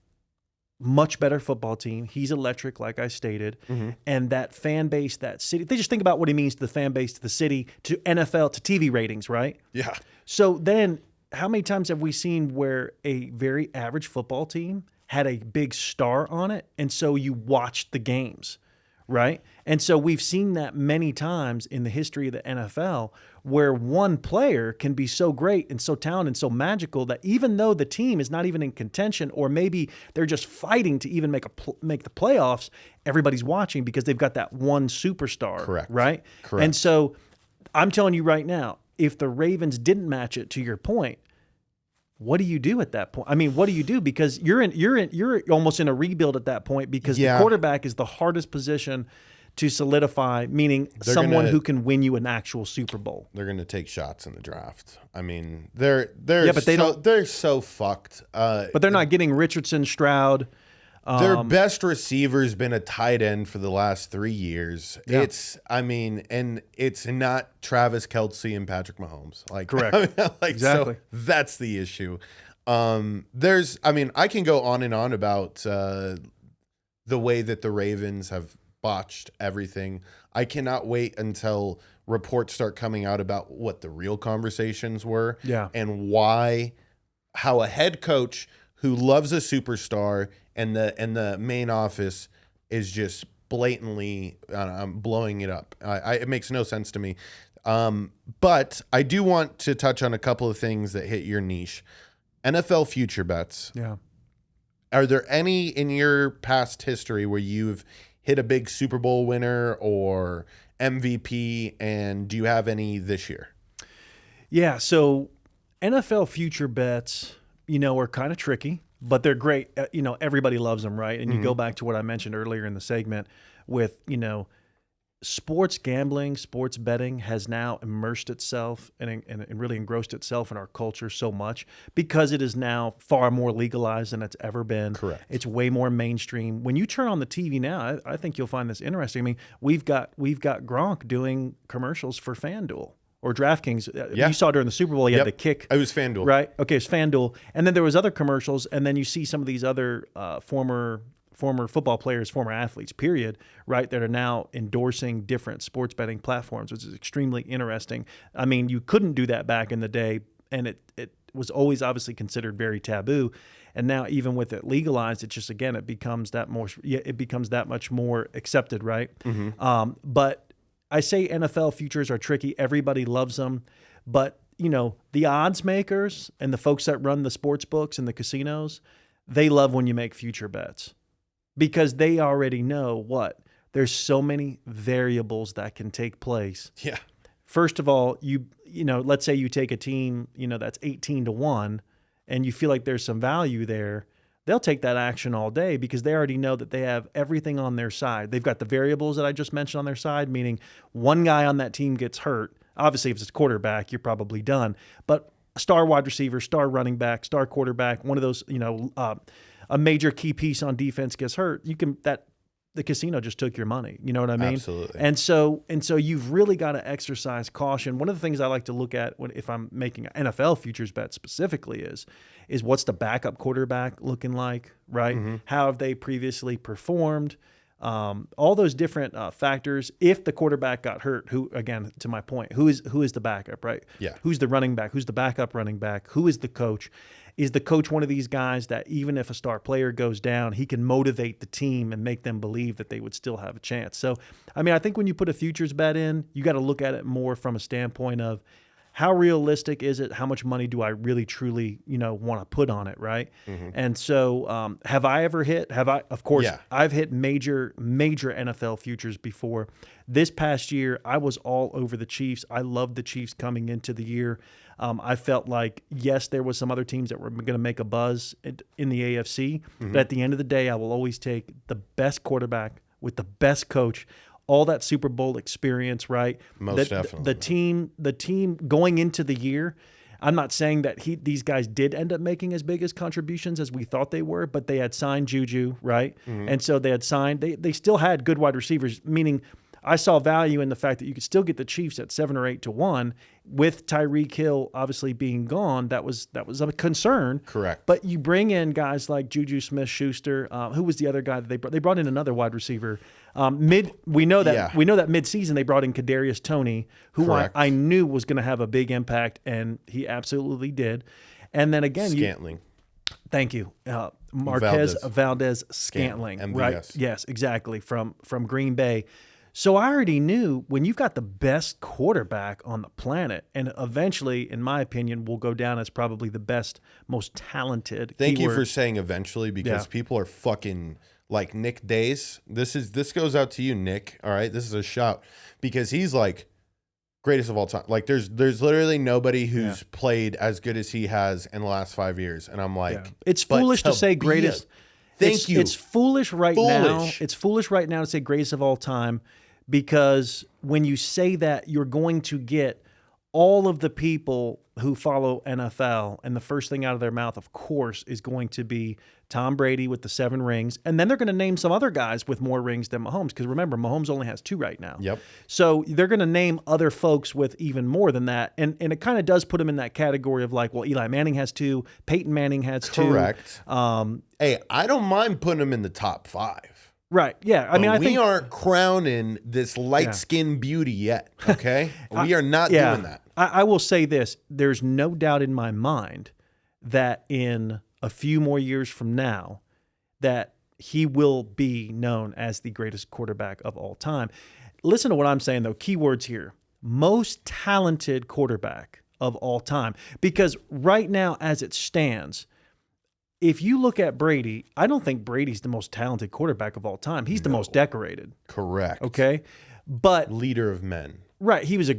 much better football team. He's electric, like I stated. And that fan base, that city, they just think about what he means to the fan base, to the city, to NFL, to TV ratings, right? Yeah. So then how many times have we seen where a very average football team had a big star on it, and so you watched the games, right? And so we've seen that many times in the history of the NFL where one player can be so great and so talented and so magical that even though the team is not even in contention, or maybe they're just fighting to even make the playoffs, everybody's watching because they've got that one superstar. Correct. Right? Correct. And so I'm telling you right now, if the Ravens didn't match it, to your point, what do you do at that point? I mean, what do you do? Because you're almost in a rebuild at that point, because the quarterback is the hardest position to solidify, meaning someone who can win you an actual Super Bowl. They're going to take shots in the draft. I mean, they're so fucked. But they're not getting Richardson, Stroud. Their best receiver's been a tight end for the last 3 years. Yeah. And it's not Travis Kelce and Patrick Mahomes. Like, correct. Exactly. So that's the issue. I can go on and on about the way that the Ravens have botched everything. I cannot wait until reports start coming out about what the real conversations were. Yeah. And how a head coach who loves a superstar and the main office is just blatantly blowing it up. It makes no sense to me. But I do want to touch on a couple of things that hit your niche. NFL future bets. Yeah. Are there any in your past history where you've hit a big Super Bowl winner or MVP, and do you have any this year? Yeah, so NFL future bets, are kind of tricky, but they're great. Everybody loves them, right? And you go back to what I mentioned earlier in the segment with, sports gambling, sports betting has now immersed itself and really engrossed itself in our culture so much because it is now far more legalized than it's ever been. Correct. It's way more mainstream. When you turn on the TV now, I think you'll find this interesting. I mean, we've got Gronk doing commercials for FanDuel or DraftKings. You saw during the Super Bowl, he had the kick. It was FanDuel. Right? Okay, it's FanDuel. And then there was other commercials, and then you see some of these other former football players, former athletes, period, right, that are now endorsing different sports betting platforms, which is extremely interesting. I mean, you couldn't do that back in the day, and it was always obviously considered very taboo. And now, even with it legalized, it just, again, it becomes that much more accepted, right? But I say NFL futures are tricky. Everybody loves them. But, the odds makers and the folks that run the sports books and the casinos, they love when you make future bets. Because they already know there's so many variables that can take place. Yeah. First of all, let's say you take a team, that's 18-1, and you feel like there's some value there. they'll take that action all day because they already know that they have everything on their side. They've got the variables that I just mentioned on their side, meaning one guy on that team gets hurt. Obviously, if it's a quarterback, you're probably done. But star wide receiver, star running back, star quarterback, one of those, a major key piece on defense gets hurt, the casino just took your money. You know what I mean? Absolutely. And so you've really got to exercise caution. One of the things I like to look at if I'm making an NFL futures bet specifically is what's the backup quarterback looking like, right? Mm-hmm. How have they previously performed? All those different factors. If the quarterback got hurt, who, again, to my point, who is the backup, right? Yeah. Who's the running back? Who's the backup running back? Who is the coach? Is the coach one of these guys that even if a star player goes down, he can motivate the team and make them believe that they would still have a chance? So, I mean, I think when you put a futures bet in, you got to look at it more from a standpoint of how realistic is it? How much money do I really, truly, want to put on it, right? Mm-hmm. And so, have I ever hit? Of course, Yeah. I've hit major NFL futures before. This past year, I was all over the Chiefs. I loved the Chiefs coming into the year. I felt like, yes, there was some other teams that were going to make a buzz in the AFC, but at the end of the day, I will always take the best quarterback with the best coach, all that Super Bowl experience, right? Most definitely. The team going into the year, I'm not saying that these guys did end up making as big as contributions as we thought they were, but they had signed Juju, right? Mm-hmm. And so they had signed, they still had good wide receivers, meaning I saw value in the fact that you could still get the Chiefs at 7 or 8 to 1 with Tyreek Hill obviously being gone. That was a concern. Correct. But you bring in guys like Juju Smith-Schuster. Who was the other guy that they brought? They brought in another wide receiver. We know that mid-season they brought in Kadarius Toney, who I knew was going to have a big impact, and he absolutely did. And then again, Scantling. Thank you. Marquez Valdez-Scantling. MVS. Right? Yes, exactly. From Green Bay. So I already knew when you've got the best quarterback on the planet, and eventually, in my opinion, will go down as probably the best, most talented. Thank you for saying eventually, because people are fucking like Nick Days. This goes out to you, Nick. All right, this is a shout because he's like greatest of all time. Like there's literally nobody who's played as good as he has in the last 5 years, and I'm like, it's foolish to say greatest. Thank you. It's foolish right now. It's foolish right now to say greatest of all time. Because when you say that, you're going to get all of the people who follow NFL, and the first thing out of their mouth, of course, is going to be Tom Brady with the 7 rings. And then they're going to name some other guys with more rings than Mahomes. Because remember, Mahomes only has 2 right now. Yep. So they're going to name other folks with even more than that. And it kind of does put them in that category of like, well, Eli Manning has 2, Peyton Manning has 2. Correct. Hey, I don't mind putting them in the top 5. Right. Yeah. I mean, I think we aren't crowning this light-skinned beauty yet. Okay, we are not doing that. I will say this: there's no doubt in my mind that in a few more years from now, that he will be known as the greatest quarterback of all time. Listen to what I'm saying, though. Keywords here: most talented quarterback of all time. Because right now, as it stands, if you look at Brady, I don't think Brady's the most talented quarterback of all time. He's the most decorated. Correct. Okay, but leader of men. Right. He was a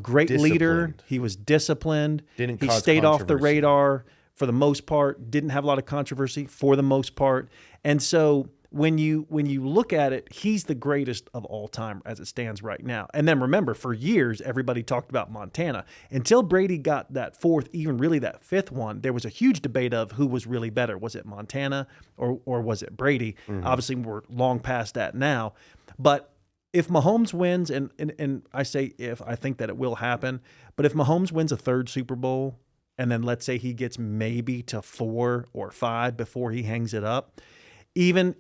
great leader. He was disciplined. He stayed off the radar for the most part. Didn't have a lot of controversy for the most part. And so when you look at it, he's the greatest of all time as it stands right now. And then remember, for years, everybody talked about Montana. Until Brady got that 4th, even really that 5th one, there was a huge debate of who was really better. Was it Montana or was it Brady? Mm-hmm. Obviously, we're long past that now. But if Mahomes wins, and I say if, I think that it will happen, but if Mahomes wins a 3rd Super Bowl, and then let's say he gets maybe to 4 or 5 before he hangs it up, even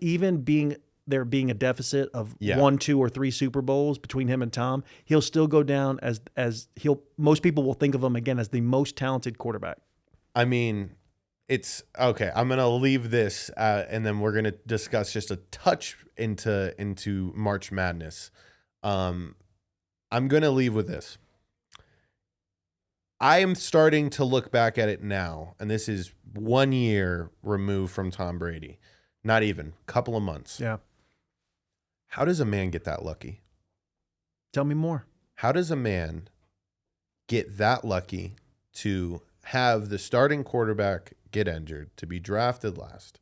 being a deficit of 1, 2, or 3 Super Bowls between him and Tom, he'll still go down as most people will think of him again as the most talented quarterback. I mean, it's okay. I'm gonna leave this, and then we're gonna discuss just a touch into March Madness. I'm gonna leave with this. I am starting to look back at it now, and this is 1 year removed from Tom Brady. Not even a couple of months. Yeah. How does a man get that lucky? Tell me more. How does a man get that lucky to have the starting quarterback get injured, to be drafted last,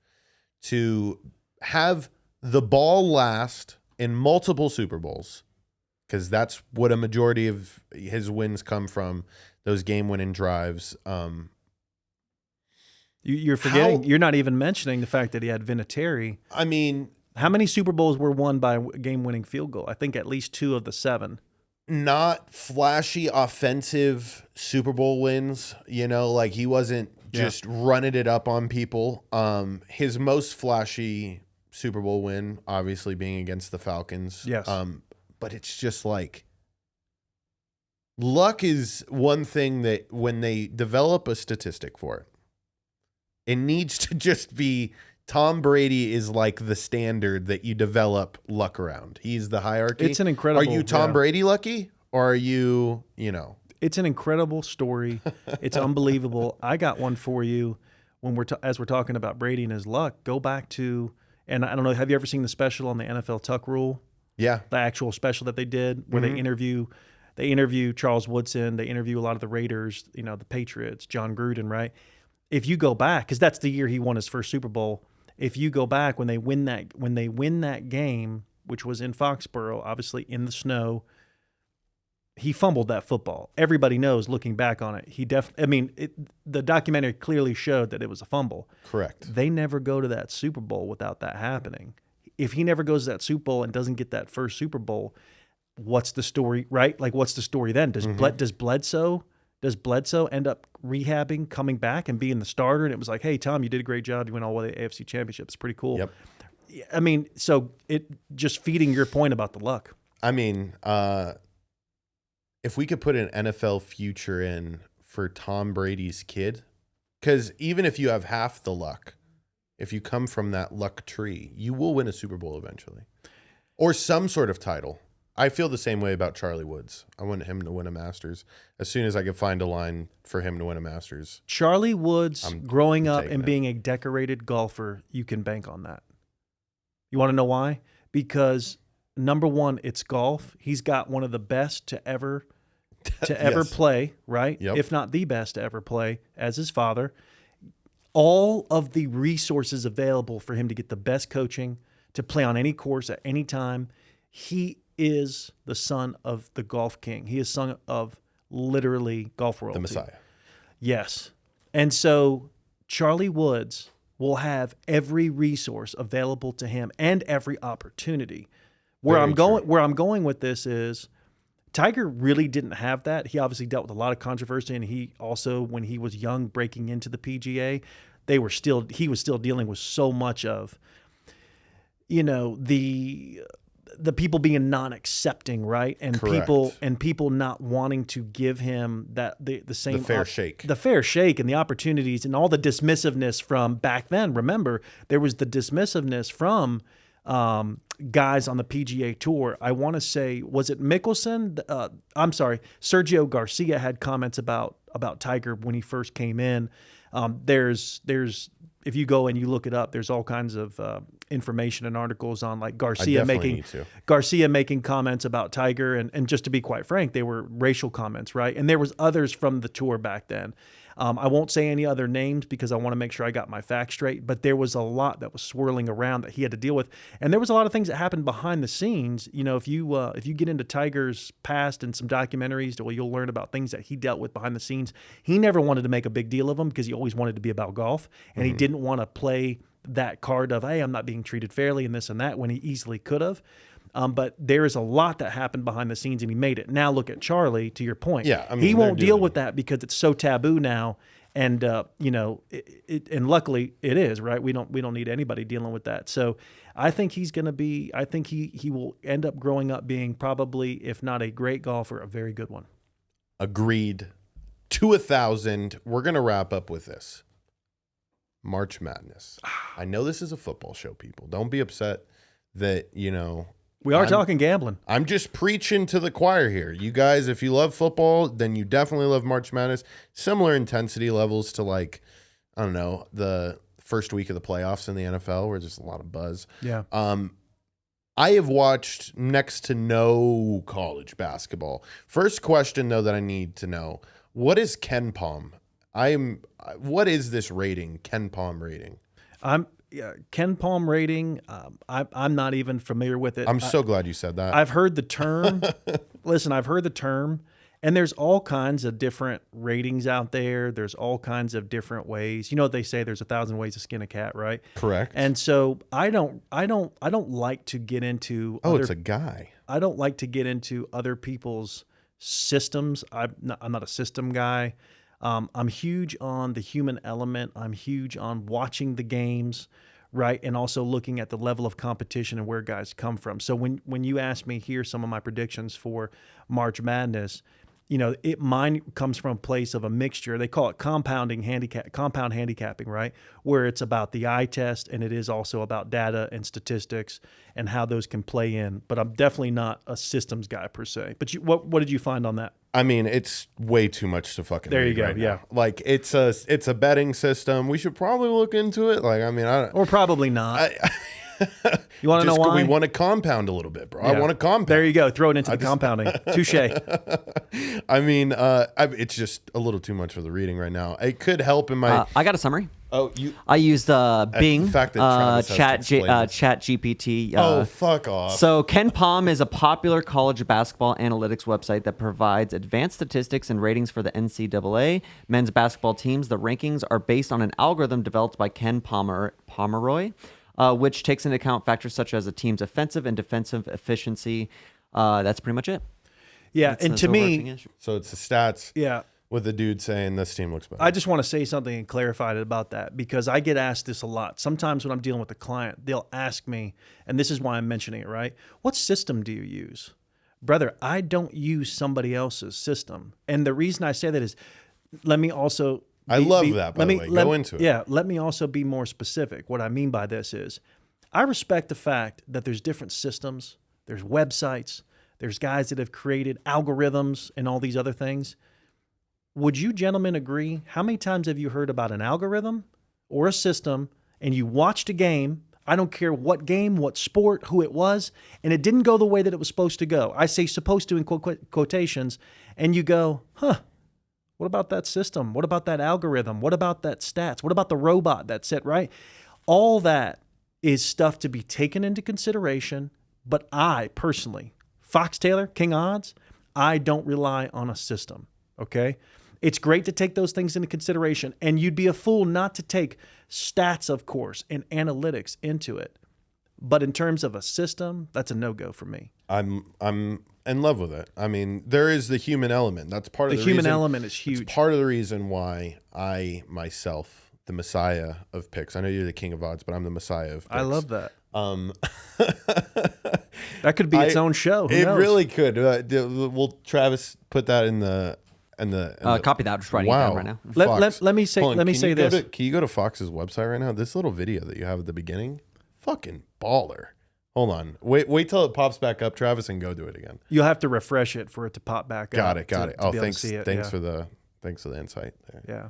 to have the ball last in multiple Super Bowls, because that's what a majority of his wins come from, those game-winning drives. You're forgetting. You're not even mentioning the fact that he had Vinatieri. I mean, how many Super Bowls were won by a game-winning field goal? I think at least 2 of the 7. Not flashy offensive Super Bowl wins. You know, like he wasn't just running it up on people. His most flashy Super Bowl win, obviously, being against the Falcons. Yes. But it's just like, luck is one thing that when they develop a statistic for it, it needs to just be Tom Brady is like the standard that you develop luck around. He's the hierarchy. It's an incredible. Are you Tom Brady lucky, or are you, you know? It's an incredible story. It's unbelievable. I got one for you. When as we're talking about Brady and his luck, go back to, and I don't know, have you ever seen the special on the NFL Tuck Rule? Yeah, the actual special that they did where they interview Charles Woodson, they interview a lot of the Raiders, you know, the Patriots, John Gruden, right? If you go back, because that's the year he won his first Super Bowl. If you go back when they win that game, which was in Foxborough, obviously in the snow, he fumbled that football. Everybody knows, looking back on it, the documentary clearly showed that it was a fumble. correct. They never go to that Super Bowl without that happening. If he never goes to that Super Bowl and doesn't get that first Super Bowl, what's the story, right? Like, what's the story then? Does Bledsoe end up rehabbing, coming back, and being the starter? And it was like, hey, Tom, you did a great job. You went all the way to the AFC Championship. It's pretty cool. Yep. I mean, so it just feeding your point about the luck. I mean, if we could put an NFL future in for Tom Brady's kid, because even if you have half the luck, if you come from that luck tree, you will win a Super Bowl eventually, or some sort of title. I feel the same way about Charlie Woods. I want him to win a Masters as soon as I could find a line for him to win a Masters. Charlie Woods, growing up and it. being a decorated golfer, you can bank on that. You want to know why? Because number one, it's golf. He's got one of the best to ever Yes. play, right? Yep. If not the best to ever play, as his father. All of the resources available for him to get the best coaching, to play on any course at any time. He is the son of the golf king. He is son of literally golf royalty. The Messiah. Yes. And so Charlie Woods will have every resource available to him and every opportunity. Where I'm going with this is Tiger really didn't have that. He obviously dealt with a lot of controversy, and he also, when he was young, breaking into the PGA, he was still dealing with so much of, you know, the people being non-accepting, right? And Correct. people not wanting to give him that the same fair shake. The fair shake and the opportunities and all the dismissiveness from back then. Remember, there was the dismissiveness from guys on the PGA Tour. I want to say, was it Mickelson? I'm sorry, Sergio Garcia had comments about Tiger when he first came in. There's if you go and you look it up, there's all kinds of information and articles on like Garcia making comments about Tiger, and just to be quite frank, they were racial comments, right? And there was others from the tour back then. I won't say any other names because I want to make sure I got my facts straight, but there was a lot that was swirling around that he had to deal with. And there was a lot of things that happened behind the scenes. You know, if you get into Tiger's past and some documentaries, well, you'll learn about things that he dealt with behind the scenes. He never wanted to make a big deal of them because he always wanted to be about golf, and he didn't want to play that card of, hey, I'm not being treated fairly and this and that, when he easily could have. But there is a lot that happened behind the scenes, and he made it. Now look at Charlie, to your point. Yeah, I mean, he won't deal with that because it's so taboo now. And you know, and luckily it is, right? We don't need anybody dealing with that. So I think he's going to be. I think he will end up growing up being probably, if not a great golfer, a very good one. Agreed. To 1,000. We're going to wrap up with this. March Madness. I know this is a football show, people. Don't be upset that, you know. We are talking gambling. I'm just preaching to the choir here. You guys, if you love football, then you definitely love March Madness. Similar intensity levels to, like, I don't know, the first week of the playoffs in the NFL, where there's a lot of buzz. Yeah. I have watched next to no college basketball. First question, though, that I need to know: what is Ken Palm? What is this rating? Ken Palm rating? Ken Palm rating. I'm not even familiar with it. I'm so glad you said that. I've heard the term. Listen, I've heard the term, and there's all kinds of different ratings out there. There's all kinds of different ways. You know what they say? There's 1,000 ways to skin a cat, right? Correct. And so I don't like to get into. It's a guy. I don't like to get into other people's systems. I'm not a system guy. I'm huge on the human element. I'm huge on watching the games, right? And also looking at the level of competition and where guys come from. So when you ask me here some of my predictions for March Madness, mine comes from a place of a mixture. They call it compound handicapping, right? Where it's about the eye test and it is also about data and statistics and how those can play in. But I'm definitely not a systems guy per se. But what did you find on that? I mean, it's way too much to fucking There you read go, right yeah. now. Like it's a betting system. We should probably look into it. Like, I mean, Or probably not. You want to know why? We want to compound a little bit, bro. Yeah. I want to compound. There you go. Throw it into the compounding. Touche. I mean, it's just a little too much for the reading right now. It could help in my. I got a summary. Oh, I used Bing, the fact that Travis has to explain this. Chat GPT. Fuck off. So Ken Palm is a popular college basketball analytics website that provides advanced statistics and ratings for the NCAA men's basketball teams. The rankings are based on an algorithm developed by Ken Pomeroy, which takes into account factors such as a team's offensive and defensive efficiency. That's pretty much it. Yeah, That's and to me, So it's the stats. yeah, With the dude saying this team looks better. I just want to say something and clarify it about that because I get asked this a lot. Sometimes when I'm dealing with a client, they'll ask me, and this is why I'm mentioning it, right? What system do you use? Brother, I don't use somebody else's system. And the reason I say that is, let me also... I love that, by the way. Go into it. Yeah, let me also be more specific. What I mean by this is, I respect the fact that there's different systems, there's websites, there's guys that have created algorithms and all these other things. Would you gentlemen agree? How many times have you heard about an algorithm or a system and you watched a game, I don't care what game, what sport, who it was, and it didn't go the way that it was supposed to go? I say supposed to in quotations, and you go, what about that system? What about that algorithm? What about that stats? What about the robot that's it, right? All that is stuff to be taken into consideration, but I personally, Fox Taylor, King Odds, I don't rely on a system, okay? It's great to take those things into consideration, and you'd be a fool not to take stats, of course, and analytics into it. But in terms of a system, that's a no-go for me. I'm in love with it. I mean, there is the human element. That's part of the human reason, element is huge. It's part of the reason why I myself, the messiah of picks. I know you're the king of odds, but I'm the messiah of picks. I love that. That could be its own show. Who It knows? really could. Will Travis put that in the Copy that. I'm just writing it wow. down right now. Let me say Hold on, let me can say you go this. can you go to Fox's website right now? This little video that you have at the beginning, fucking baller. Hold on. Wait till it pops back up, Travis, and go do it again. You'll have to refresh it for it to pop back Got up. it. Got it. to Oh, be able to thanks. see it, Thanks yeah. for the insight there. Yeah.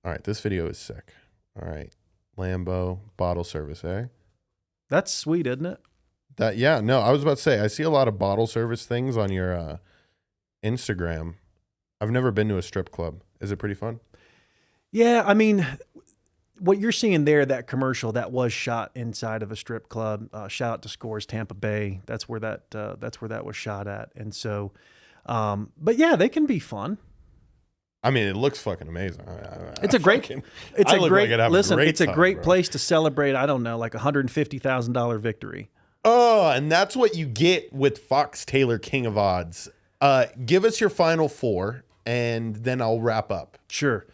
All right, this video is sick. All right, Lambo bottle service, eh? That's sweet, isn't it? No, I was about to say I see a lot of bottle service things on your Instagram. I've never been to a strip club. Is it pretty fun? Yeah, I mean, what you're seeing there, that commercial, that was shot inside of a strip club. Shout out to Scores Tampa Bay. That's where that was shot at. And so, but yeah, they can be fun. I mean, it looks fucking amazing. It's a great Time, bro. place to celebrate. I don't know, like $150,000 victory. Oh, and that's what you get with Fox Taylor, King of Odds. Give us your final four, and then I'll wrap up. Sure.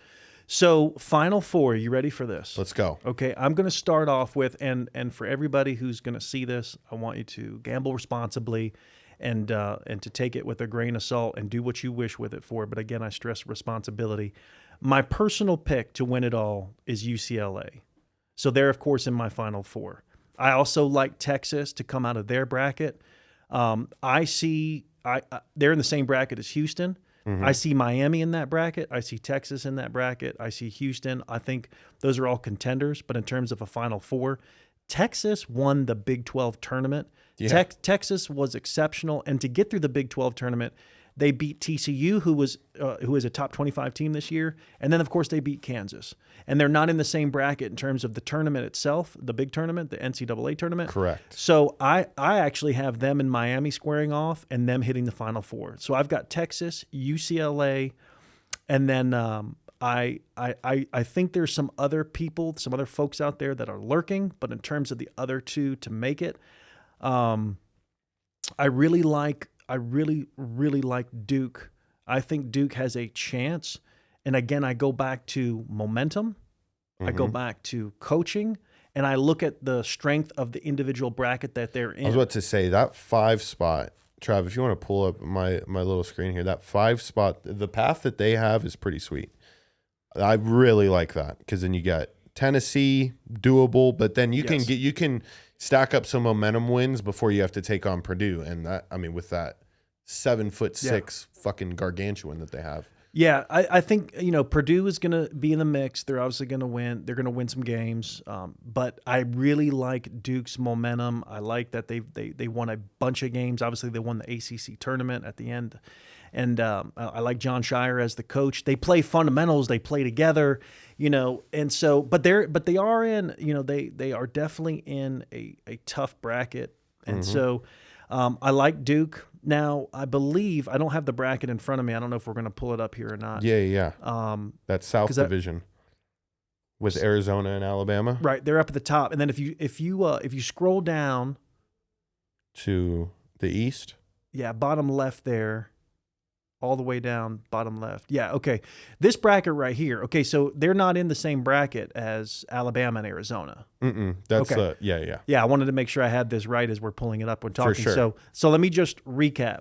So, final four. You ready for this? Let's go. Okay, I'm going to start off with, and for everybody who's going to see this, I want you to gamble responsibly, and to take it with a grain of salt and do what you wish with it for. But again, I stress responsibility. My personal pick to win it all is UCLA. So they're, of course, in my final four. I also like Texas to come out of their bracket. I see they're in the same bracket as Houston. Mm-hmm. I see Miami in that bracket. I see Texas in that bracket. I see Houston. I think those are all contenders. But in terms of a final four, Texas won the Big 12 tournament. Yeah. Texas was exceptional. And to get through the Big 12 tournament, They beat TCU, who is a top 25 team this year, and then of course they beat Kansas. And they're not in the same bracket in terms of the tournament itself, the big tournament, the NCAA tournament. Correct. So I actually have them in Miami squaring off and them hitting the Final Four. So I've got Texas, UCLA, and then I think there's some other people, some other folks out there that are lurking. But in terms of the other two to make it, I really like Duke. I think Duke has a chance. And again, I go back to momentum. I go back to coaching. And I look at the strength of the individual bracket that they're in. I was about to say, that 5 spot, Trav, if you want to pull up my little screen here, that 5 spot, the path that they have is pretty sweet. I really like that, because then you got Tennessee, doable, but then you can stack up some momentum wins before you have to take on Purdue. And that, I mean, with that 7'6" fucking gargantuan that they have. Yeah, I think, Purdue is going to be in the mix. They're obviously going to win. They're going to win some games. But I really like Duke's momentum. I like that they won a bunch of games. Obviously, they won the ACC tournament at the end. And I like John Shire as the coach. They play fundamentals. They play together, and so, but they are in, they are definitely in a tough bracket. And so I like Duke. Now, I believe, I don't have the bracket in front of me. I don't know if we're going to pull it up here or not. Yeah. That South Division with Arizona and Alabama. Right, they're up at the top. And then if you scroll down to the east, bottom left there, all the way down, bottom left. Yeah, okay. This bracket right here. Okay, so they're not in the same bracket as Alabama and Arizona. That's okay. Yeah, I wanted to make sure I had this right as we're pulling it up when talking. For sure. So let me just recap.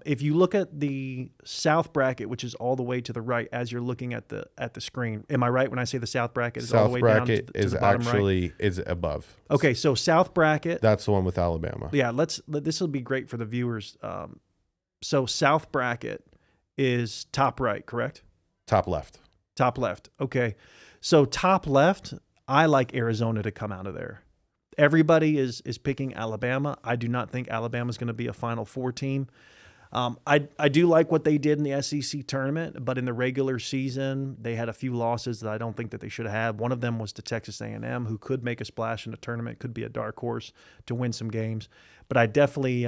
If you look at the South bracket, which is all the way to the right as you're looking at the screen, am I right when I say the South bracket is all the way down to the bottom right? Is above. Okay, so South bracket. That's the one with Alabama. Yeah, this will be great for the viewers. So South bracket is top right, correct? Top left. Top left. Okay. So top left, I like Arizona to come out of there. Everybody is picking Alabama. I do not think Alabama is going to be a Final Four team. I do like what they did in the SEC tournament, but in the regular season, they had a few losses that I don't think that they should have had. One of them was to Texas A&M, who could make a splash in the tournament, could be a dark horse to win some games. But I definitely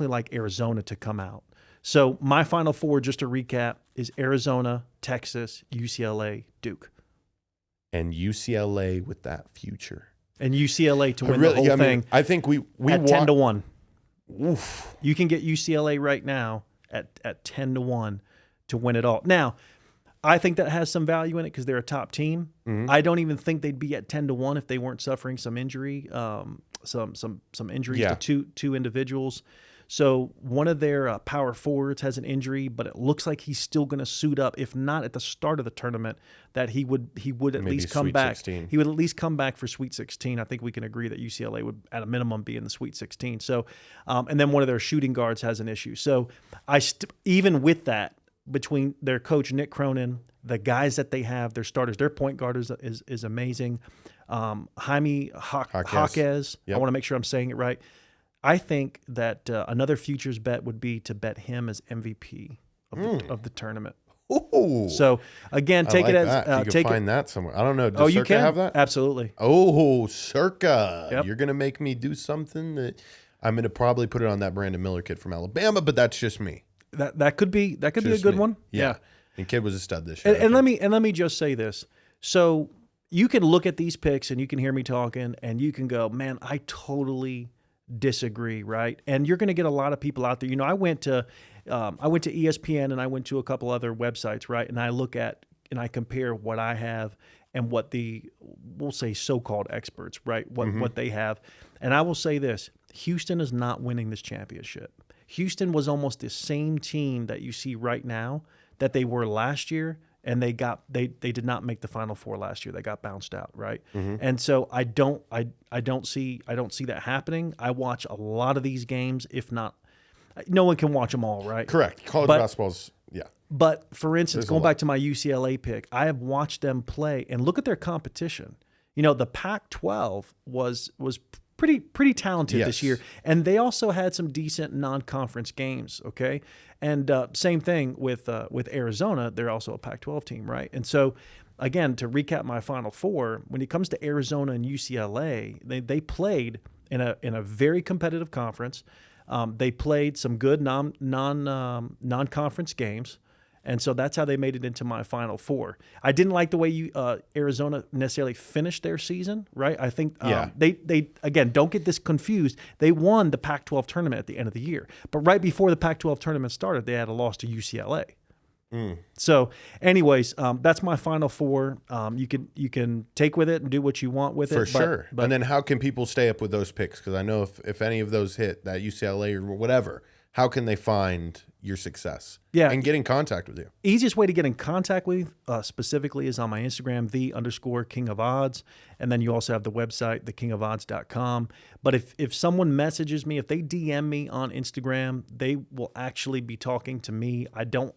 like Arizona to come out. So my Final Four, just to recap, is Arizona, Texas, UCLA, Duke. And UCLA with that future. And UCLA to win the whole thing. I think we at 10-1. Oof. You can get UCLA right now at 10-1 to win it all. Now, I think that has some value in it because they're a top team. I don't even think they'd be at 10-1 if they weren't suffering some injury, some injuries to two individuals. So one of their power forwards has an injury, but it looks like he's still going to suit up. If not at the start of the tournament, that he would at least come back. 16. He would at least come back for Sweet 16. I think we can agree that UCLA would, at a minimum, be in the Sweet 16. So, and then one of their shooting guards has an issue. So even with that, between their coach Nick Cronin, the guys that they have, their starters, their point guard is amazing. Jaime Jaquez. Yep. I want to make sure I'm saying it right. I think that another futures bet would be to bet him as MVP of the tournament. Ooh. So again, take it as you can find that somewhere. I don't know. Does you Circa can have that? Absolutely. Oh, Circa! Yep. You're gonna make me do something that I'm gonna probably put it on that Brandon Miller kid from Alabama, but that's just me. That could be a good one. Yeah. And kid was a stud this year. And let me just say this. So you can look at these picks and you can hear me talking and you can go, man, I totally disagree, right? And you're going to get a lot of people out there. I went to ESPN and I went to a couple other websites, right? And I look at and I compare what I have and what we'll say so-called experts, right? What they have. And I will say this, Houston is not winning this championship. Houston was almost the same team that you see right now that they were last year, and they did not make the Final Four last year. They got bounced out, right? And so I don't see that happening. I watch a lot of these games, if not, no one can watch them all, right? Correct. College basketball's But for instance, going back to my UCLA pick, I have watched them play and look at their competition. The Pac-12 was pretty talented this year, and they also had some decent non-conference games. Okay, And same thing with Arizona. They're also a Pac-12 team, right? And so, again, to recap my Final Four, when it comes to Arizona and UCLA, they played in a very competitive conference. They played some good non-conference games. And so that's how they made it into my Final Four. I didn't like the way Arizona necessarily finished their season, right? I think they again, don't get this confused. They won the Pac-12 tournament at the end of the year. But right before the Pac-12 tournament started, they had a loss to UCLA. So anyways, that's my Final Four. You can take with it and do what you want with it. For sure. But, and then how can people stay up with those picks? Because I know if any of those hit, that UCLA or whatever, how can they find your success? Yeah. And get in contact with you. Easiest way to get in contact with specifically is on my Instagram, _King of Odds. And then you also have the website, thekingofodds.com. But if someone messages me, if they DM me on Instagram, they will actually be talking to me. I don't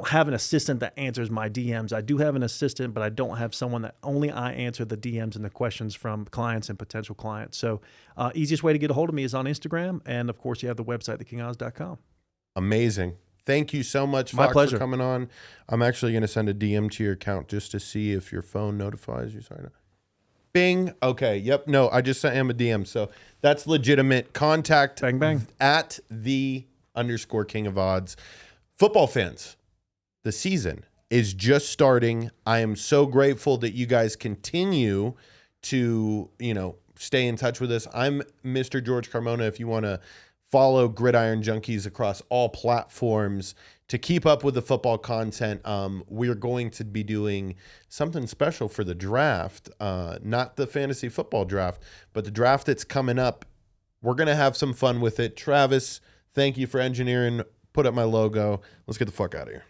have an assistant that answers my DMs. I do have an assistant, but I don't have someone that only I answer the DMs and the questions from clients and potential clients. So easiest way to get a hold of me is on Instagram. And, of course, you have the website, thekingofodds.com. Amazing. Thank you so much, My Fox, pleasure. for coming on. I'm actually going to send a DM to your account just to see if your phone notifies you. Sorry. Bing. Okay. Yep. No, I just sent him a DM. So that's legitimate. Contact Bang, bang. at _King of Odds. Football fans, the season is just starting. I am so grateful that you guys continue to, stay in touch with us. I'm Mr. George Carmona. If you want to follow Gridiron Junkeez across all platforms to keep up with the football content, we're going to be doing something special for the draft, not the fantasy football draft, but the draft that's coming up. We're going to have some fun with it. Travis, thank you for engineering. Put up my logo. Let's get the fuck out of here.